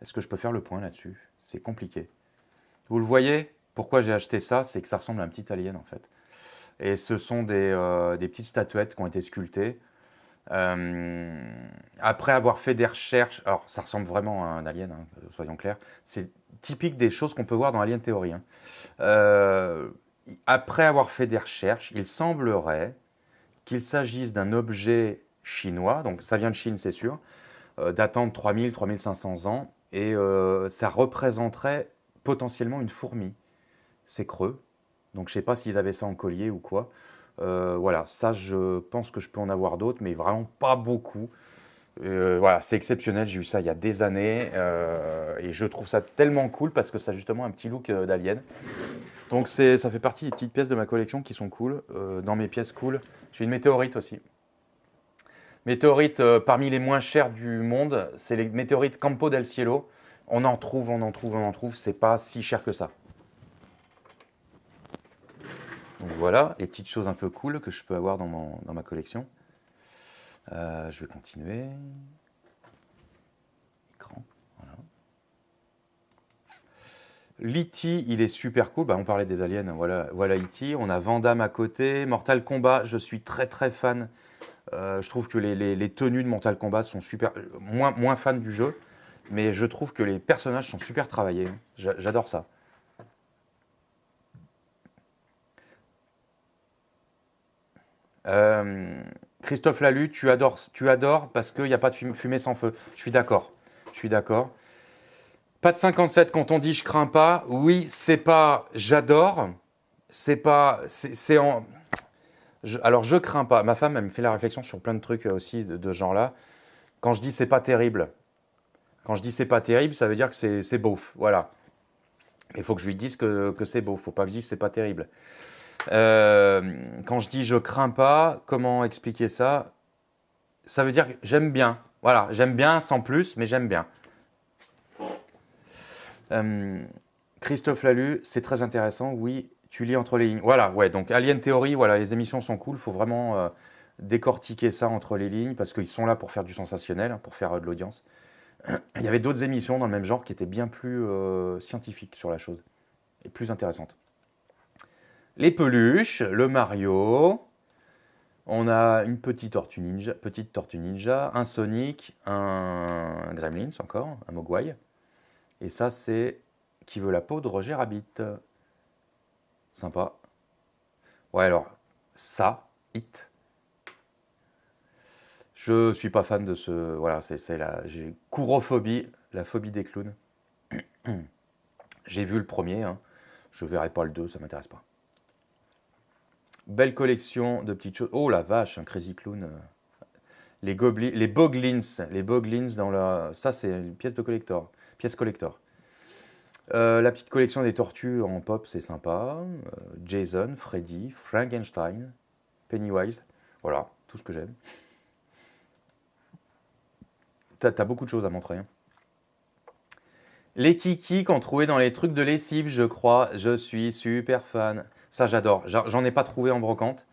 Est-ce que je peux faire le point là-dessus? C'est compliqué. Vous le voyez? Pourquoi j'ai acheté ça? C'est que ça ressemble à un petit alien en fait. Et ce sont des petites statuettes qui ont été sculptées. Après avoir fait des recherches, alors ça ressemble vraiment à un alien, hein, soyons clairs, c'est typique des choses qu'on peut voir dans Alien Theory. Hein. Après avoir fait des recherches, il semblerait qu'il s'agisse d'un objet chinois, donc ça vient de Chine c'est sûr, datant de 3000-3500 ans, et ça représenterait potentiellement une fourmi. C'est creux, donc je ne sais pas s'ils avaient ça en collier ou quoi. Voilà, ça je pense que je peux en avoir d'autres, mais vraiment pas beaucoup. Voilà, c'est exceptionnel, j'ai eu ça il y a des années et je trouve ça tellement cool parce que ça a justement un petit look d'alien. Donc ça fait partie des petites pièces de ma collection qui sont cool. Dans mes pièces cool, j'ai une météorite aussi. Météorite parmi les moins chères du monde, c'est les météorites Campo del Cielo. On en trouve, c'est pas si cher que ça. Donc voilà, les petites choses un peu cool que je peux avoir dans ma collection. Je vais continuer. Écran, voilà. l'E.T., il est super cool. Bah, on parlait des aliens, voilà E.T. On a Van Damme à côté. Mortal Kombat, je suis très très fan. Je trouve que les tenues de Mortal Kombat sont super. Moins fan du jeu, mais je trouve que les personnages sont super travaillés. J'adore ça. Christophe Lalu, tu adores parce qu'il n'y a pas de fumée sans feu. Je suis d'accord. Pas de 57 quand on dit je crains pas. Oui, c'est pas j'adore. C'est pas. Alors je crains pas. Ma femme, elle me fait la réflexion sur plein de trucs aussi de ce genre-là. Quand je dis c'est pas terrible. Quand je dis c'est pas terrible, ça veut dire que c'est beauf. Voilà. Il faut que je lui dise que c'est beauf. Faut pas que je dise c'est pas terrible. Quand je dis je crains pas, comment expliquer ça? Ça veut dire que j'aime bien. Voilà, j'aime bien sans plus, mais j'aime bien. Christophe Lalu, c'est très intéressant. Oui, tu lis entre les lignes. Voilà, ouais. Donc Alien Theory, voilà, les émissions sont cool. Il faut vraiment décortiquer ça entre les lignes parce qu'ils sont là pour faire du sensationnel, pour faire de l'audience. Il y avait d'autres émissions dans le même genre qui étaient bien plus scientifiques sur la chose et plus intéressantes. Les peluches, le Mario, on a une petite tortue ninja, un Sonic, un Gremlins encore, un Mogwai. Et ça, c'est Qui veut la peau de Roger Rabbit. Sympa. Ouais, alors, ça, It. Je suis pas fan de ce. Voilà, j'ai coulrophobie, la phobie des clowns. J'ai vu le premier, hein. Je verrai pas le 2, ça m'intéresse pas. Belle collection de petites choses. Oh la vache, un Crazy Clown. Les Boglins dans la. Ça, c'est une pièce de collector. Pièce collector. La petite collection des tortues en pop, c'est sympa. Jason, Freddy, Frankenstein, Pennywise. Voilà, tout ce que j'aime. T'as beaucoup de choses à montrer, hein. Les kikis qu'on trouvait dans les trucs de lessive, je crois. Je suis super fan. Ça, j'adore. J'en ai pas trouvé en brocante.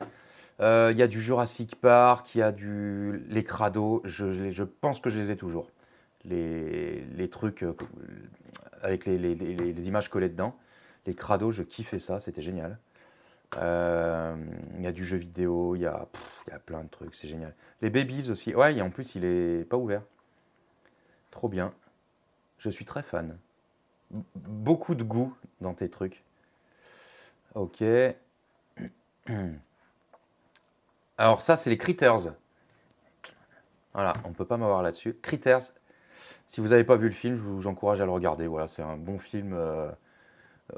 Il y a du Jurassic Park, il y a les crados. Je pense que je les ai toujours. Les trucs avec les images collées dedans. Les crados, je kiffais ça. C'était génial. Il y a du jeu vidéo, il y a plein de trucs. C'est génial. Les babies aussi. Ouais, et en plus, il est pas ouvert. Trop bien. Je suis très fan. Beaucoup de goût dans tes trucs. Ok. Alors ça, c'est les Critters. Voilà, on ne peut pas m'avoir là-dessus. Critters, si vous n'avez pas vu le film, je vous encourage à le regarder. Voilà, c'est un bon film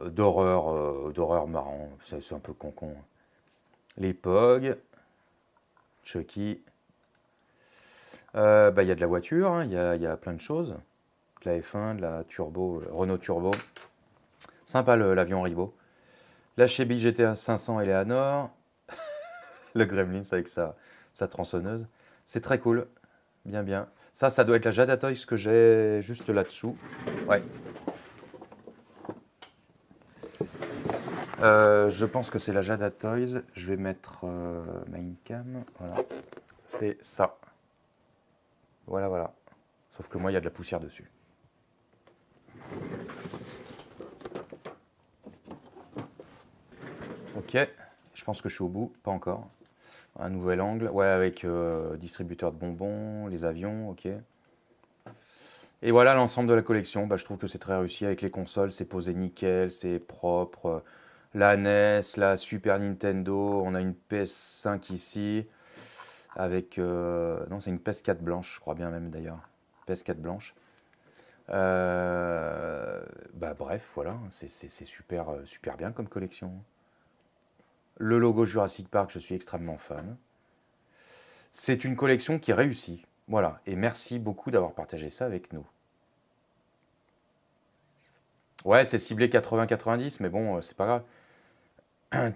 d'horreur marrant. C'est un peu con-con. Les Pog, Chucky. Il y a de la voiture, hein, il y a plein de choses. De la F1, de la Turbo, Renault Turbo. Sympa l'avion Ribot. La Chevy GT 500 Eleanor. Le Gremlins avec sa tronçonneuse. C'est très cool. Bien, bien. Ça doit être la Jada Toys que j'ai juste là-dessous. Ouais. Je pense que c'est la Jada Toys. Je vais mettre Minecam. Voilà. C'est ça. Voilà, voilà. Sauf que moi, il y a de la poussière dessus. Ok. Je pense que je suis au bout. Pas encore. Un nouvel angle. Ouais, avec distributeur de bonbons, les avions. Ok. Et voilà l'ensemble de la collection. Je trouve que c'est très réussi avec les consoles. C'est posé nickel, c'est propre. La NES, la Super Nintendo. On a une PS5 ici. Avec. Non, c'est une PS4 blanche, je crois bien même d'ailleurs. PS4 blanche. Bref, voilà. C'est super, super bien comme collection. Le logo Jurassic Park, je suis extrêmement fan. C'est une collection qui réussit. Voilà. Et merci beaucoup d'avoir partagé ça avec nous. Ouais, c'est ciblé 80-90, mais bon, c'est pas grave.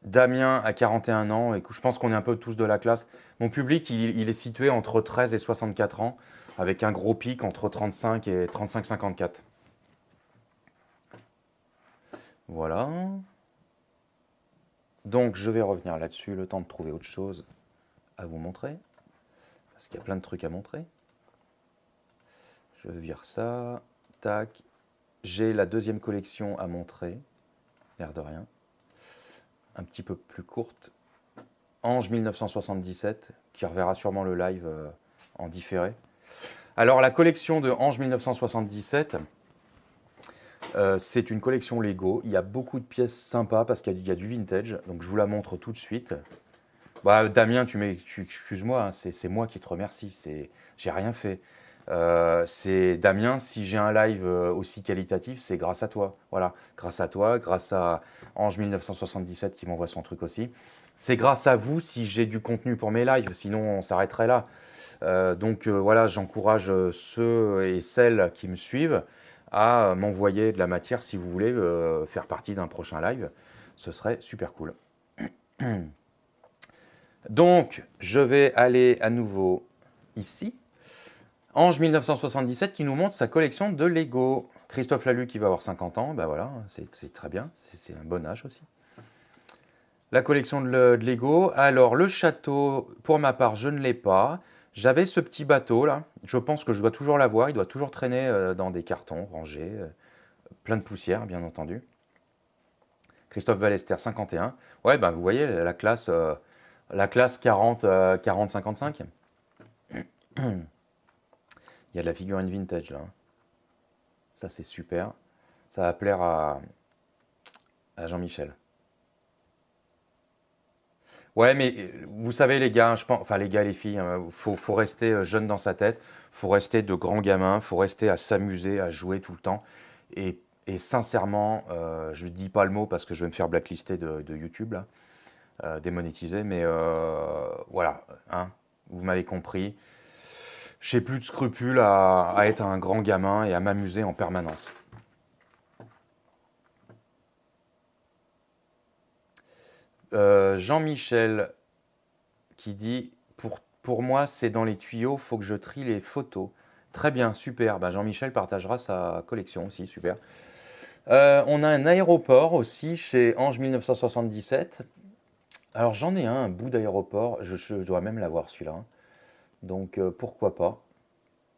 Damien a 41 ans, et je pense qu'on est un peu tous de la classe. Mon public, il est situé entre 13 et 64 ans, avec un gros pic entre 35 et 35-54. Voilà. Donc, je vais revenir là-dessus, le temps de trouver autre chose à vous montrer, parce qu'il y a plein de trucs à montrer. Je vire ça, tac. J'ai la deuxième collection à montrer, l'air de rien. Un petit peu plus courte. Ange 1977, qui reverra sûrement le live en différé. Alors, la collection de Ange 1977, c'est une collection Lego. Il y a beaucoup de pièces sympas parce qu'il y a du vintage. Donc, je vous la montre tout de suite. Damien, excuse-moi, hein, c'est moi qui te remercie. J'ai rien fait. C'est Damien, si j'ai un live aussi qualitatif, c'est grâce à toi. Voilà, grâce à toi, grâce à Ange 1977 qui m'envoie son truc aussi. C'est grâce à vous si j'ai du contenu pour mes lives, sinon on s'arrêterait là. Voilà, j'encourage ceux et celles qui me suivent à m'envoyer de la matière si vous voulez faire partie d'un prochain live. Ce serait super cool. Donc, je vais aller à nouveau ici. Ange 1977 qui nous montre sa collection de Lego. Christophe Lalu qui va avoir 50 ans, voilà, c'est très bien, c'est un bon âge aussi. La collection de Lego. Alors, le château, pour ma part, je ne l'ai pas. J'avais ce petit bateau là, je pense que je dois toujours l'avoir, il doit toujours traîner dans des cartons rangés, plein de poussière bien entendu. Christophe Ballester 51. Ouais, ben vous voyez la classe 40, 40-55. Il y a de la figurine vintage là. Ça c'est super. Ça va plaire à Jean-Michel. Ouais, mais vous savez les gars, je pense, enfin les gars et les filles, faut rester jeune dans sa tête, faut rester de grands gamins, faut rester à s'amuser, à jouer tout le temps. Et sincèrement, je ne dis pas le mot parce que je vais me faire blacklister de YouTube, là, démonétiser, mais voilà, hein, vous m'avez compris. J'ai plus de scrupules à être un grand gamin et à m'amuser en permanence. Jean-Michel qui dit pour moi, c'est dans les tuyaux, faut que je trie les photos. Très bien, super. Bah, Jean-Michel partagera sa collection aussi, super. On a un aéroport aussi chez Ange 1977. Alors j'en ai un bout d'aéroport, je dois même l'avoir celui-là. Hein. Donc pourquoi pas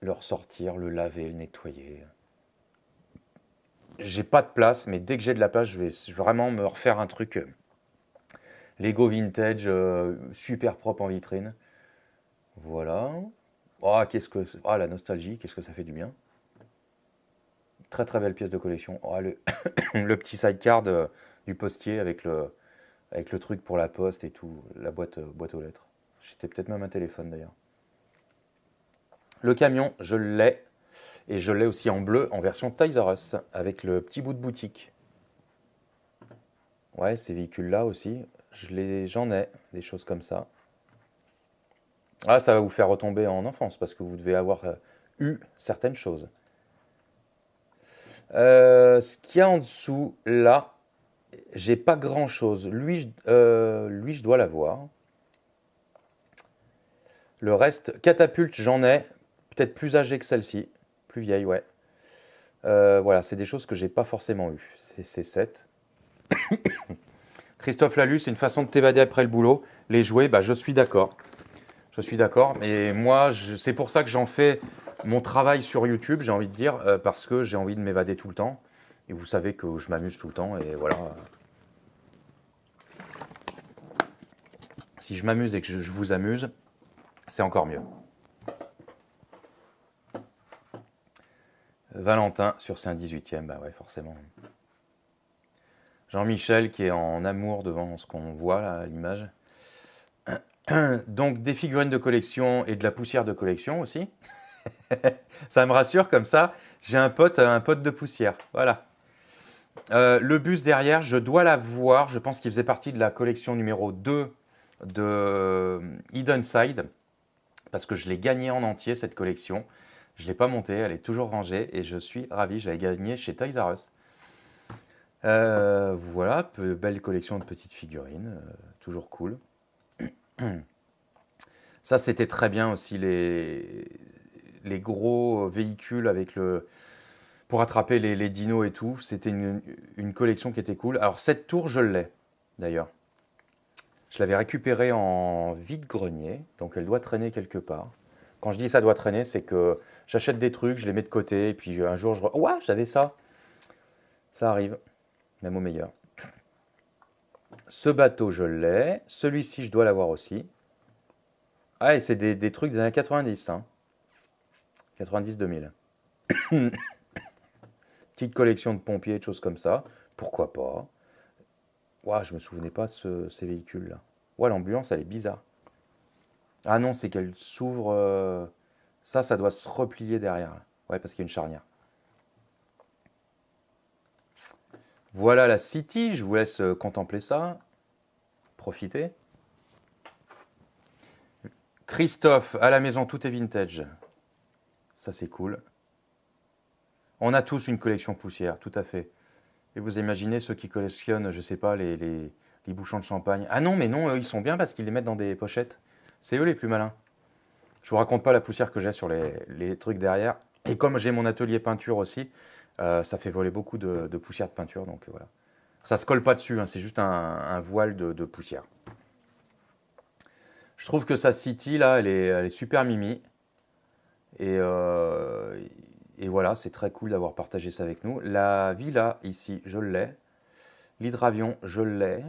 le ressortir, le laver, le nettoyer. J'ai pas de place, mais dès que j'ai de la place, je vais vraiment me refaire un truc Lego vintage, super propre en vitrine. Voilà. Oh, la nostalgie, qu'est-ce que ça fait du bien. Très très belle pièce de collection. Oh, le petit sidecar du postier avec le truc pour la poste et tout, la boîte aux lettres. C'était peut-être même un téléphone d'ailleurs. Le camion, je l'ai. Et je l'ai aussi en bleu, en version Toys R Us, avec le petit bout de boutique. Ouais, ces véhicules-là aussi, j'en ai, des choses comme ça. Ah, ça va vous faire retomber en enfance, parce que vous devez avoir eu certaines choses. Ce qu'il y a en dessous, là, j'ai pas grand-chose. Lui, je dois l'avoir. Le reste, catapulte, j'en ai. Peut-être plus âgée que celle-ci. Plus vieille, ouais. Voilà, c'est des choses que j'ai pas forcément eues. C'est 7. Christophe Lalu, c'est une façon de t'évader après le boulot. Les jouets, bah, je suis d'accord. Je suis d'accord. Et moi, c'est pour ça que j'en fais mon travail sur YouTube, j'ai envie de dire, parce que j'ai envie de m'évader tout le temps. Et vous savez que je m'amuse tout le temps. Et voilà. Si je m'amuse et que je vous amuse, c'est encore mieux. Valentin sur Saint-18e, bah ouais, forcément. Jean-Michel qui est en amour devant ce qu'on voit là, à l'image. Donc des figurines de collection et de la poussière de collection aussi. Ça me rassure comme ça, j'ai un pote de poussière. Voilà. Le bus derrière, je dois l'avoir. Je pense qu'il faisait partie de la collection numéro 2 de Hidden Side. Parce que je l'ai gagné en entier cette collection. Je ne l'ai pas montée, elle est toujours rangée et je suis ravi. Je l'avais gagné chez Toys R Us. Voilà, belle collection de petites figurines, toujours cool. Ça, c'était très bien aussi, les gros véhicules avec pour attraper les dinos et tout. C'était une collection qui était cool. Alors, cette tour, je l'ai, d'ailleurs. Je l'avais récupérée en vide-grenier, donc elle doit traîner quelque part. Quand je dis ça doit traîner, c'est que j'achète des trucs, je les mets de côté, et puis un jour, ouah, j'avais ça. Ça arrive, même au meilleur. Ce bateau, je l'ai. Celui-ci, je dois l'avoir aussi. Ah, et c'est des trucs des années 90, hein. 90-2000. Petite collection de pompiers, de choses comme ça. Pourquoi pas. Ouah, je me souvenais pas de ces véhicules-là. Ouah, l'ambulance, elle est bizarre. Ah non, c'est qu'elle s'ouvre. Ça doit se replier derrière. Là. Ouais, parce qu'il y a une charnière. Voilà la City. Je vous laisse contempler ça. Profitez. Christophe, à la maison, tout est vintage. Ça, c'est cool. On a tous une collection poussière, tout à fait. Et vous imaginez ceux qui collectionnent, je sais pas, les bouchons de champagne. Ah non, mais non, eux, ils sont bien parce qu'ils les mettent dans des pochettes. C'est eux les plus malins. Je vous raconte pas la poussière que j'ai sur les trucs derrière. Et comme j'ai mon atelier peinture aussi, ça fait voler beaucoup de poussière de peinture. Donc voilà. Ça se colle pas dessus, hein, c'est juste un voile de poussière. trouve que sa City, là, elle est super mimi. Et voilà, c'est très cool d'avoir partagé ça avec nous. La villa, ici, je l'ai. L'hydravion, je l'ai.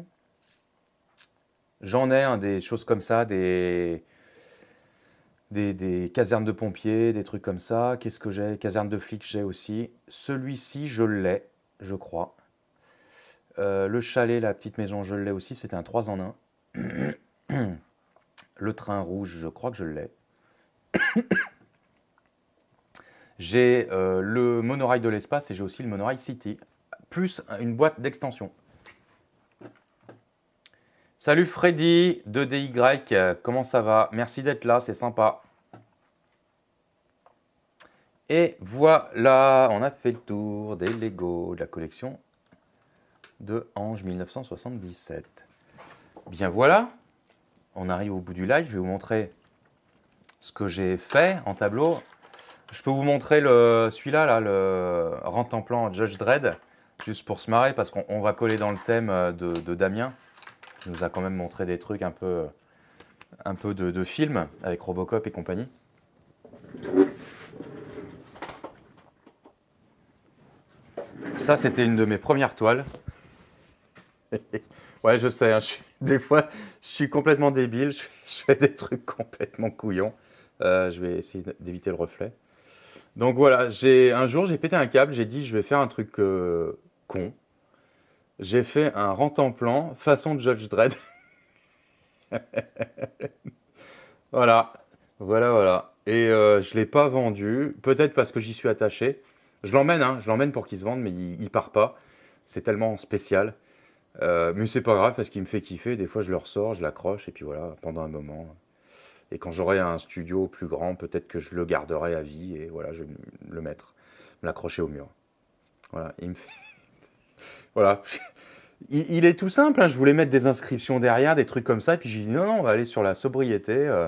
J'en ai des choses comme ça, des casernes de pompiers, des trucs comme ça. Qu'est-ce que j'ai? Caserne de flics, j'ai aussi. Celui-ci, je l'ai, je crois. Le chalet, la petite maison, je l'ai aussi. C'était un 3 en 1. Le train rouge, je crois que je l'ai. J'ai le monorail de l'espace et j'ai aussi le monorail City, plus une boîte d'extension. Salut Freddy, 2DY, comment ça va? Merci d'être là, c'est sympa. Et voilà, on a fait le tour des Lego de la collection de Ange 1977. Bien voilà, on arrive au bout du live, je vais vous montrer ce que j'ai fait en tableau. Je peux vous montrer celui-là, là, le Rentemplant Judge Dredd, juste pour se marrer, parce qu'on va coller dans le thème de Damien, qui nous a quand même montré des trucs un peu de films, avec Robocop et compagnie. Ça, c'était une de mes premières toiles. Ouais, je sais, hein, des fois, je suis complètement débile, je fais des trucs complètement couillons. Je vais essayer d'éviter le reflet. Donc voilà, un jour, j'ai pété un câble, j'ai dit, je vais faire un truc con. J'ai fait un Rentemplant façon Judge Dredd. Voilà, voilà. Et je ne l'ai pas vendu, peut-être parce que j'y suis attaché. Je l'emmène pour qu'il se vende, mais il ne part pas. C'est tellement spécial. Mais c'est pas grave parce qu'il me fait kiffer. Des fois, je le ressors, je l'accroche, et puis voilà, pendant un moment. Et quand j'aurai un studio plus grand, peut-être que je le garderai à vie, et voilà, je vais me l'accrocher au mur. Voilà, il me fait... Voilà. Il est tout simple, hein. Je voulais mettre des inscriptions derrière, des trucs comme ça, et puis j'ai dit non, on va aller sur la sobriété.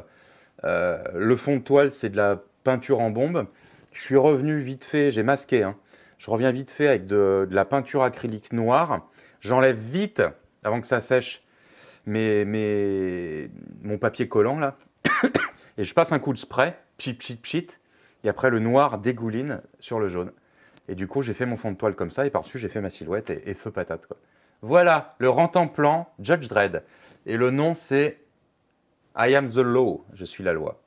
Le fond de toile, c'est de la peinture en bombe. Je suis revenu vite fait, j'ai masqué, hein. Je reviens vite fait avec de la peinture acrylique noire. J'enlève vite, avant que ça sèche, mon papier collant là. Et je passe un coup de spray, pchit, pchit, pchit. Et après, le noir dégouline sur le jaune. Et du coup, j'ai fait mon fond de toile comme ça. Et par-dessus, j'ai fait ma silhouette et feu patate, quoi. Voilà, le Rentemplant Judge Dredd. Et le nom, c'est I am the law. Je suis la loi.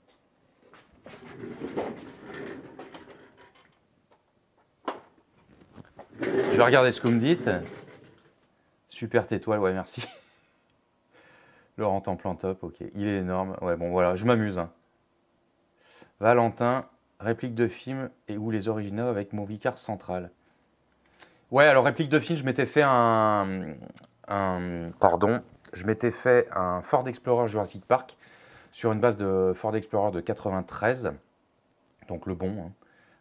Je vais regarder ce que vous me dites. Super t'étoile, ouais, merci. Le Rentemplant top, ok. Il est énorme. Ouais, bon, voilà, je m'amuse, hein. Valentin, réplique de film et ou les originaux avec mon Vicar central. Ouais, alors réplique de film, je m'étais fait je m'étais fait un Ford Explorer Jurassic Park sur une base de Ford Explorer de 93, donc le bon, hein,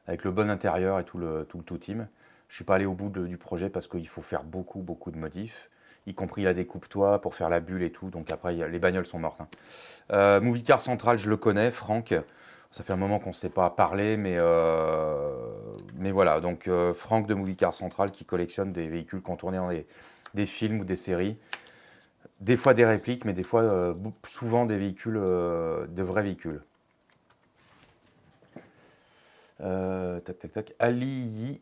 avec le bon intérieur et tout le team. Je suis pas allé au bout du projet parce qu'il faut faire beaucoup de modifs, y compris la découpe-toit pour faire la bulle et tout, donc après les bagnoles sont mortes, hein. Movie Car Central, je le connais, Franck. Ça fait un moment qu'on ne s'est pas parlé, mais voilà. Donc Franck de Movie Car Central qui collectionne des véhicules qui ont tourné dans des films ou des séries. Des fois des répliques, mais des fois souvent des véhicules, de vrais véhicules. Tac. Ali.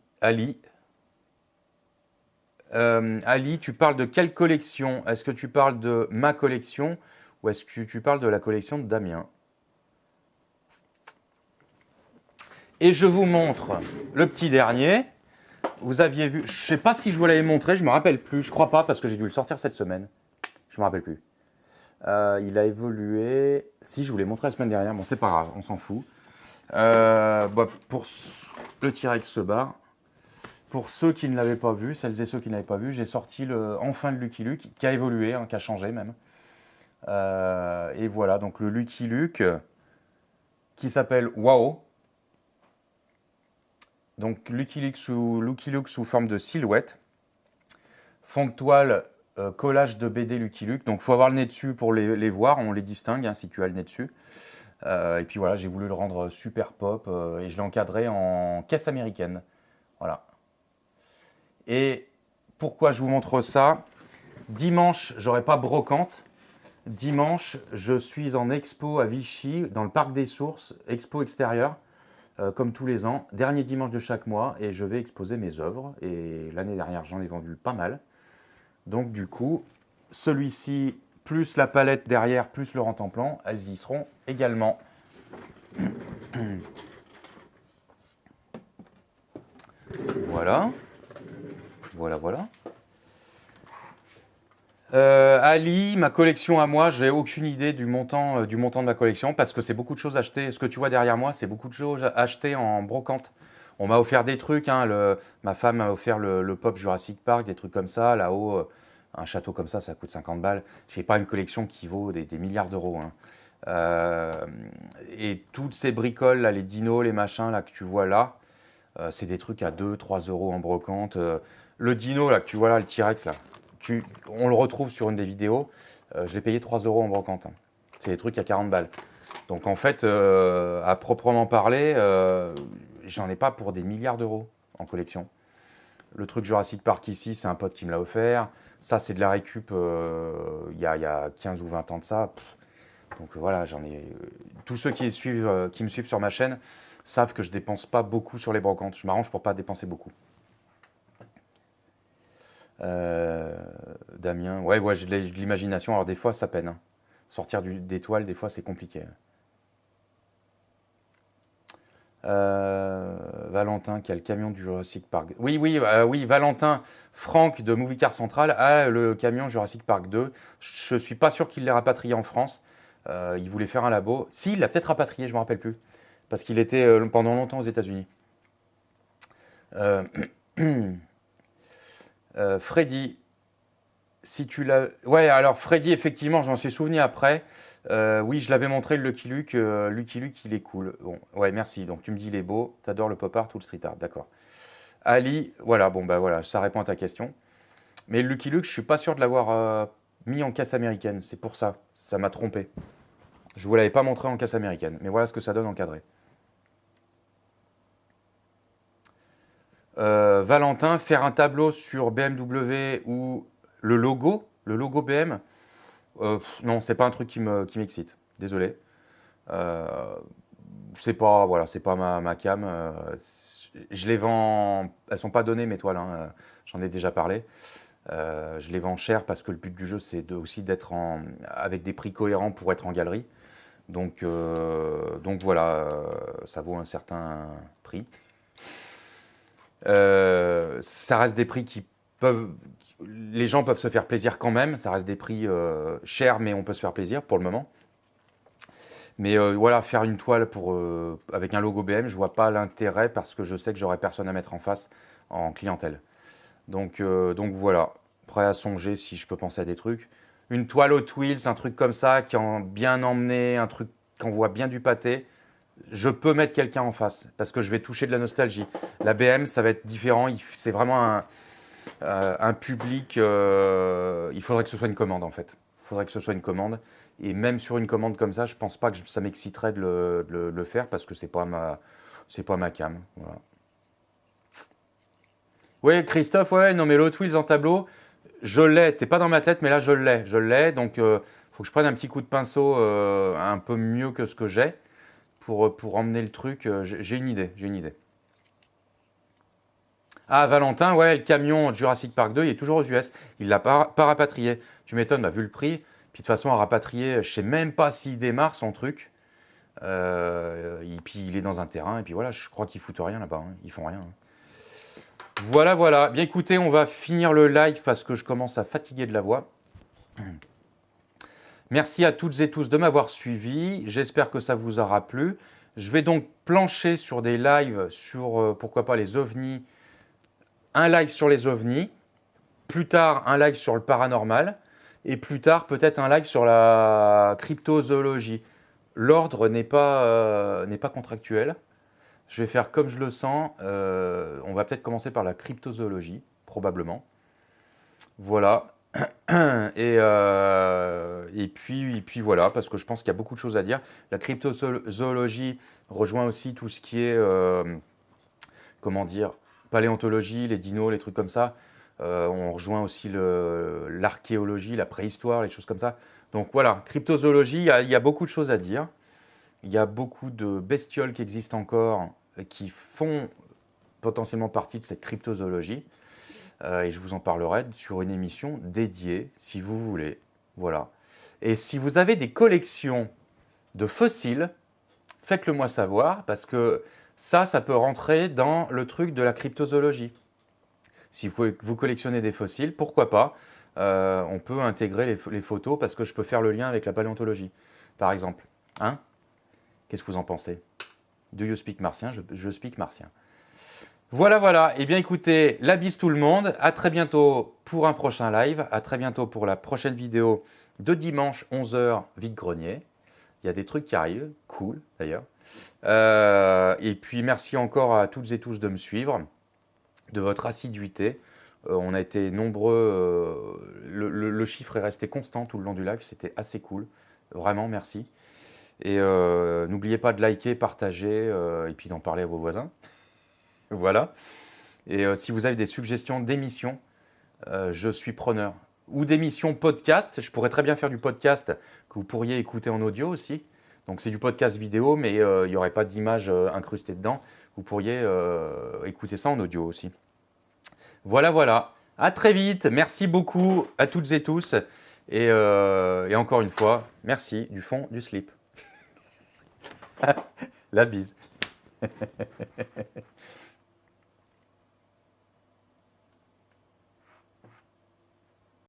Ali, tu parles de quelle collection? Est-ce que tu parles de ma collection ou est-ce que tu parles de la collection de Damien? Et je vous montre le petit dernier. Vous aviez vu, je ne sais pas si je vous l'avais montré, je ne me rappelle plus. Je ne crois pas parce que j'ai dû le sortir cette semaine. Je ne me rappelle plus. Il a évolué. Si, je vous l'ai montré la semaine dernière. Bon, c'est pas grave, on s'en fout. Pour le T-Rex se barre. Pour ceux qui ne l'avaient pas vu, celles et ceux qui ne l'avaient pas vu, j'ai sorti enfin le Lucky Luke, qui a évolué, hein, qui a changé même. Et voilà, donc le Lucky Luke qui s'appelle Wow. Donc Lucky Luke sous forme de silhouette. Fond de toile, collage de BD Lucky Luke. Donc il faut avoir le nez dessus pour les voir, on les distingue hein, si tu as le nez dessus. Et puis voilà, j'ai voulu le rendre super pop et je l'ai encadré en caisse américaine. Voilà. Et pourquoi je vous montre ça? Dimanche, j'aurai pas brocante Dimanche, je suis en expo à Vichy, dans le parc des Sources, expo extérieure, comme tous les ans, dernier dimanche de chaque mois, et je vais exposer mes œuvres. Et l'année dernière, j'en ai vendu pas mal. Donc du coup, celui-ci, plus la palette derrière, plus le rente-en-plan, elles y seront également. Voilà. Voilà, voilà. Ali, ma collection à moi, j'ai aucune idée du montant de ma collection parce que c'est beaucoup de choses achetées. Ce que tu vois derrière moi, c'est beaucoup de choses achetées en brocante. On m'a offert des trucs, hein, ma femme m'a offert le Pop Jurassic Park, des trucs comme ça. Là-haut, un château comme ça coûte 50 balles. Je n'ai pas une collection qui vaut des milliards d'euros, hein. Et toutes ces bricoles, là, les dinos, les machins là, que tu vois là, c'est des trucs à 2-3 euros en brocante. Le dino là, que tu vois là, le T-Rex, là, on le retrouve sur une des vidéos. Je l'ai payé 3 euros en brocante, hein. C'est des trucs à 40 balles. Donc en fait, à proprement parler, j'en ai pas pour des milliards d'euros en collection. Le truc Jurassic Park ici, c'est un pote qui me l'a offert. Ça, c'est de la récup il y a 15 ou 20 ans de ça. Donc voilà, j'en ai. Tous ceux qui me suivent sur ma chaîne savent que je dépense pas beaucoup sur les brocantes. Je m'arrange pour pas dépenser beaucoup. Damien, ouais, j'ai de l'imagination. Alors des fois, ça peine, hein. Sortir des toiles, des fois, c'est compliqué. Valentin qui a le camion du Jurassic Park. Oui, Valentin, Franck de Movie Car Central a le camion Jurassic Park 2. Je suis pas sûr qu'il l'ait rapatrié en France. Il voulait faire un labo. Si, il l'a peut-être rapatrié, je me rappelle plus. Parce qu'il était pendant longtemps aux États-Unis. Freddy, si tu l'as. Ouais, alors Freddy, effectivement, je m'en suis souvenu après. Oui, je l'avais montré le Lucky Luke. Lucky Luke, il est cool. Bon, ouais, merci. Donc tu me dis, il est beau. T'adores le pop art ou le street art. D'accord. Ali, voilà, bon, bah voilà, ça répond à ta question. Mais le Lucky Luke, je suis pas sûr de l'avoir mis en caisse américaine. C'est pour ça. Ça m'a trompé. Je vous l'avais pas montré en caisse américaine. Mais voilà ce que ça donne encadré. Valentin, faire un tableau sur BMW ou le logo BM, non, c'est pas un truc qui m'excite. Désolé. C'est pas, voilà, c'est pas ma cam. Je les vends, elles sont pas données mes toiles, hein, j'en ai déjà parlé. Je les vends cher parce que le but du jeu c'est aussi d'être avec des prix cohérents pour être en galerie. Donc voilà, ça vaut un certain prix. Ça reste des prix qui peuvent. Les gens peuvent se faire plaisir quand même. Ça reste des prix chers, mais on peut se faire plaisir pour le moment. Mais voilà, faire une toile avec un logo BM, je vois pas l'intérêt parce que je sais que j'aurai personne à mettre en face en clientèle. Donc voilà, prêt à songer si je peux penser à des trucs. Une toile Hot Wheels, un truc comme ça, qui en bien emmené, un truc qu'on voit bien du pâté, je peux mettre quelqu'un en face parce que je vais toucher de la nostalgie. La BM, ça va être différent. C'est vraiment un public. Il faudrait que ce soit une commande en fait. Il faudrait que ce soit une commande. Et même sur une commande comme ça, je pense pas que ça m'exciterait de le faire parce que c'est pas ma cam. Voilà. Oui, Christophe, ouais, non mais le Hot Wheels en tableau, je l'ai. T'es pas dans ma tête, mais là je l'ai. Donc faut que je prenne un petit coup de pinceau un peu mieux que ce que j'ai pour emmener le truc. J'ai une idée. Ah, Valentin, ouais, le camion Jurassic Park 2, il est toujours aux US. Il l'a pas rapatrié. Tu m'étonnes, bah, vu le prix. Puis de toute façon, à rapatrier, je sais même pas s'il démarre son truc. Et puis il est dans un terrain. Et puis voilà, je crois qu'ils foutent rien là-bas, hein. Ils font rien, hein. Voilà. Bien écoutez, on va finir le live parce que je commence à fatiguer de la voix. Merci à toutes et tous de m'avoir suivi. J'espère que ça vous aura plu. Je vais donc plancher sur des lives sur, pourquoi pas, les ovnis. Un live sur les ovnis. Plus tard, un live sur le paranormal. Et plus tard, peut-être un live sur la cryptozoologie. L'ordre n'est pas contractuel. Je vais faire comme je le sens. On va peut-être commencer par la cryptozoologie, probablement. Voilà. Et puis voilà, parce que je pense qu'il y a beaucoup de choses à dire. La cryptozoologie rejoint aussi tout ce qui est, comment dire, paléontologie, les dinos, les trucs comme ça. On rejoint aussi l'archéologie, la préhistoire, les choses comme ça. Donc voilà, cryptozoologie, il y a beaucoup de choses à dire. Il y a beaucoup de bestioles qui existent encore, qui font potentiellement partie de cette cryptozoologie. Et je vous en parlerai sur une émission dédiée, si vous voulez. Voilà. Et si vous avez des collections de fossiles, faites-le moi savoir, parce que ça peut rentrer dans le truc de la cryptozoologie. Si vous collectionnez des fossiles, pourquoi pas on peut intégrer les photos, parce que je peux faire le lien avec la paléontologie, par exemple. Hein? Qu'est-ce que vous en pensez? Do you speak martien? Je speak martien. Voilà, voilà. Eh bien, écoutez, la bise tout le monde. À très bientôt pour un prochain live. À très bientôt pour la prochaine vidéo de dimanche 11h, vide-grenier. Il y a des trucs qui arrivent. Cool, d'ailleurs. Et puis, merci encore à toutes et tous de me suivre, de votre assiduité. On a été nombreux. Le chiffre est resté constant tout le long du live. C'était assez cool. Vraiment, merci. Et n'oubliez pas de liker, partager et puis d'en parler à vos voisins. Voilà. Et si vous avez des suggestions d'émissions, je suis preneur. Ou d'émissions podcast. Je pourrais très bien faire du podcast que vous pourriez écouter en audio aussi. Donc c'est du podcast vidéo, mais il n'y aurait pas d'image incrustée dedans. Vous pourriez écouter ça en audio aussi. Voilà, voilà. À très vite. Merci beaucoup à toutes et tous. Et encore une fois, merci du fond du slip. La bise.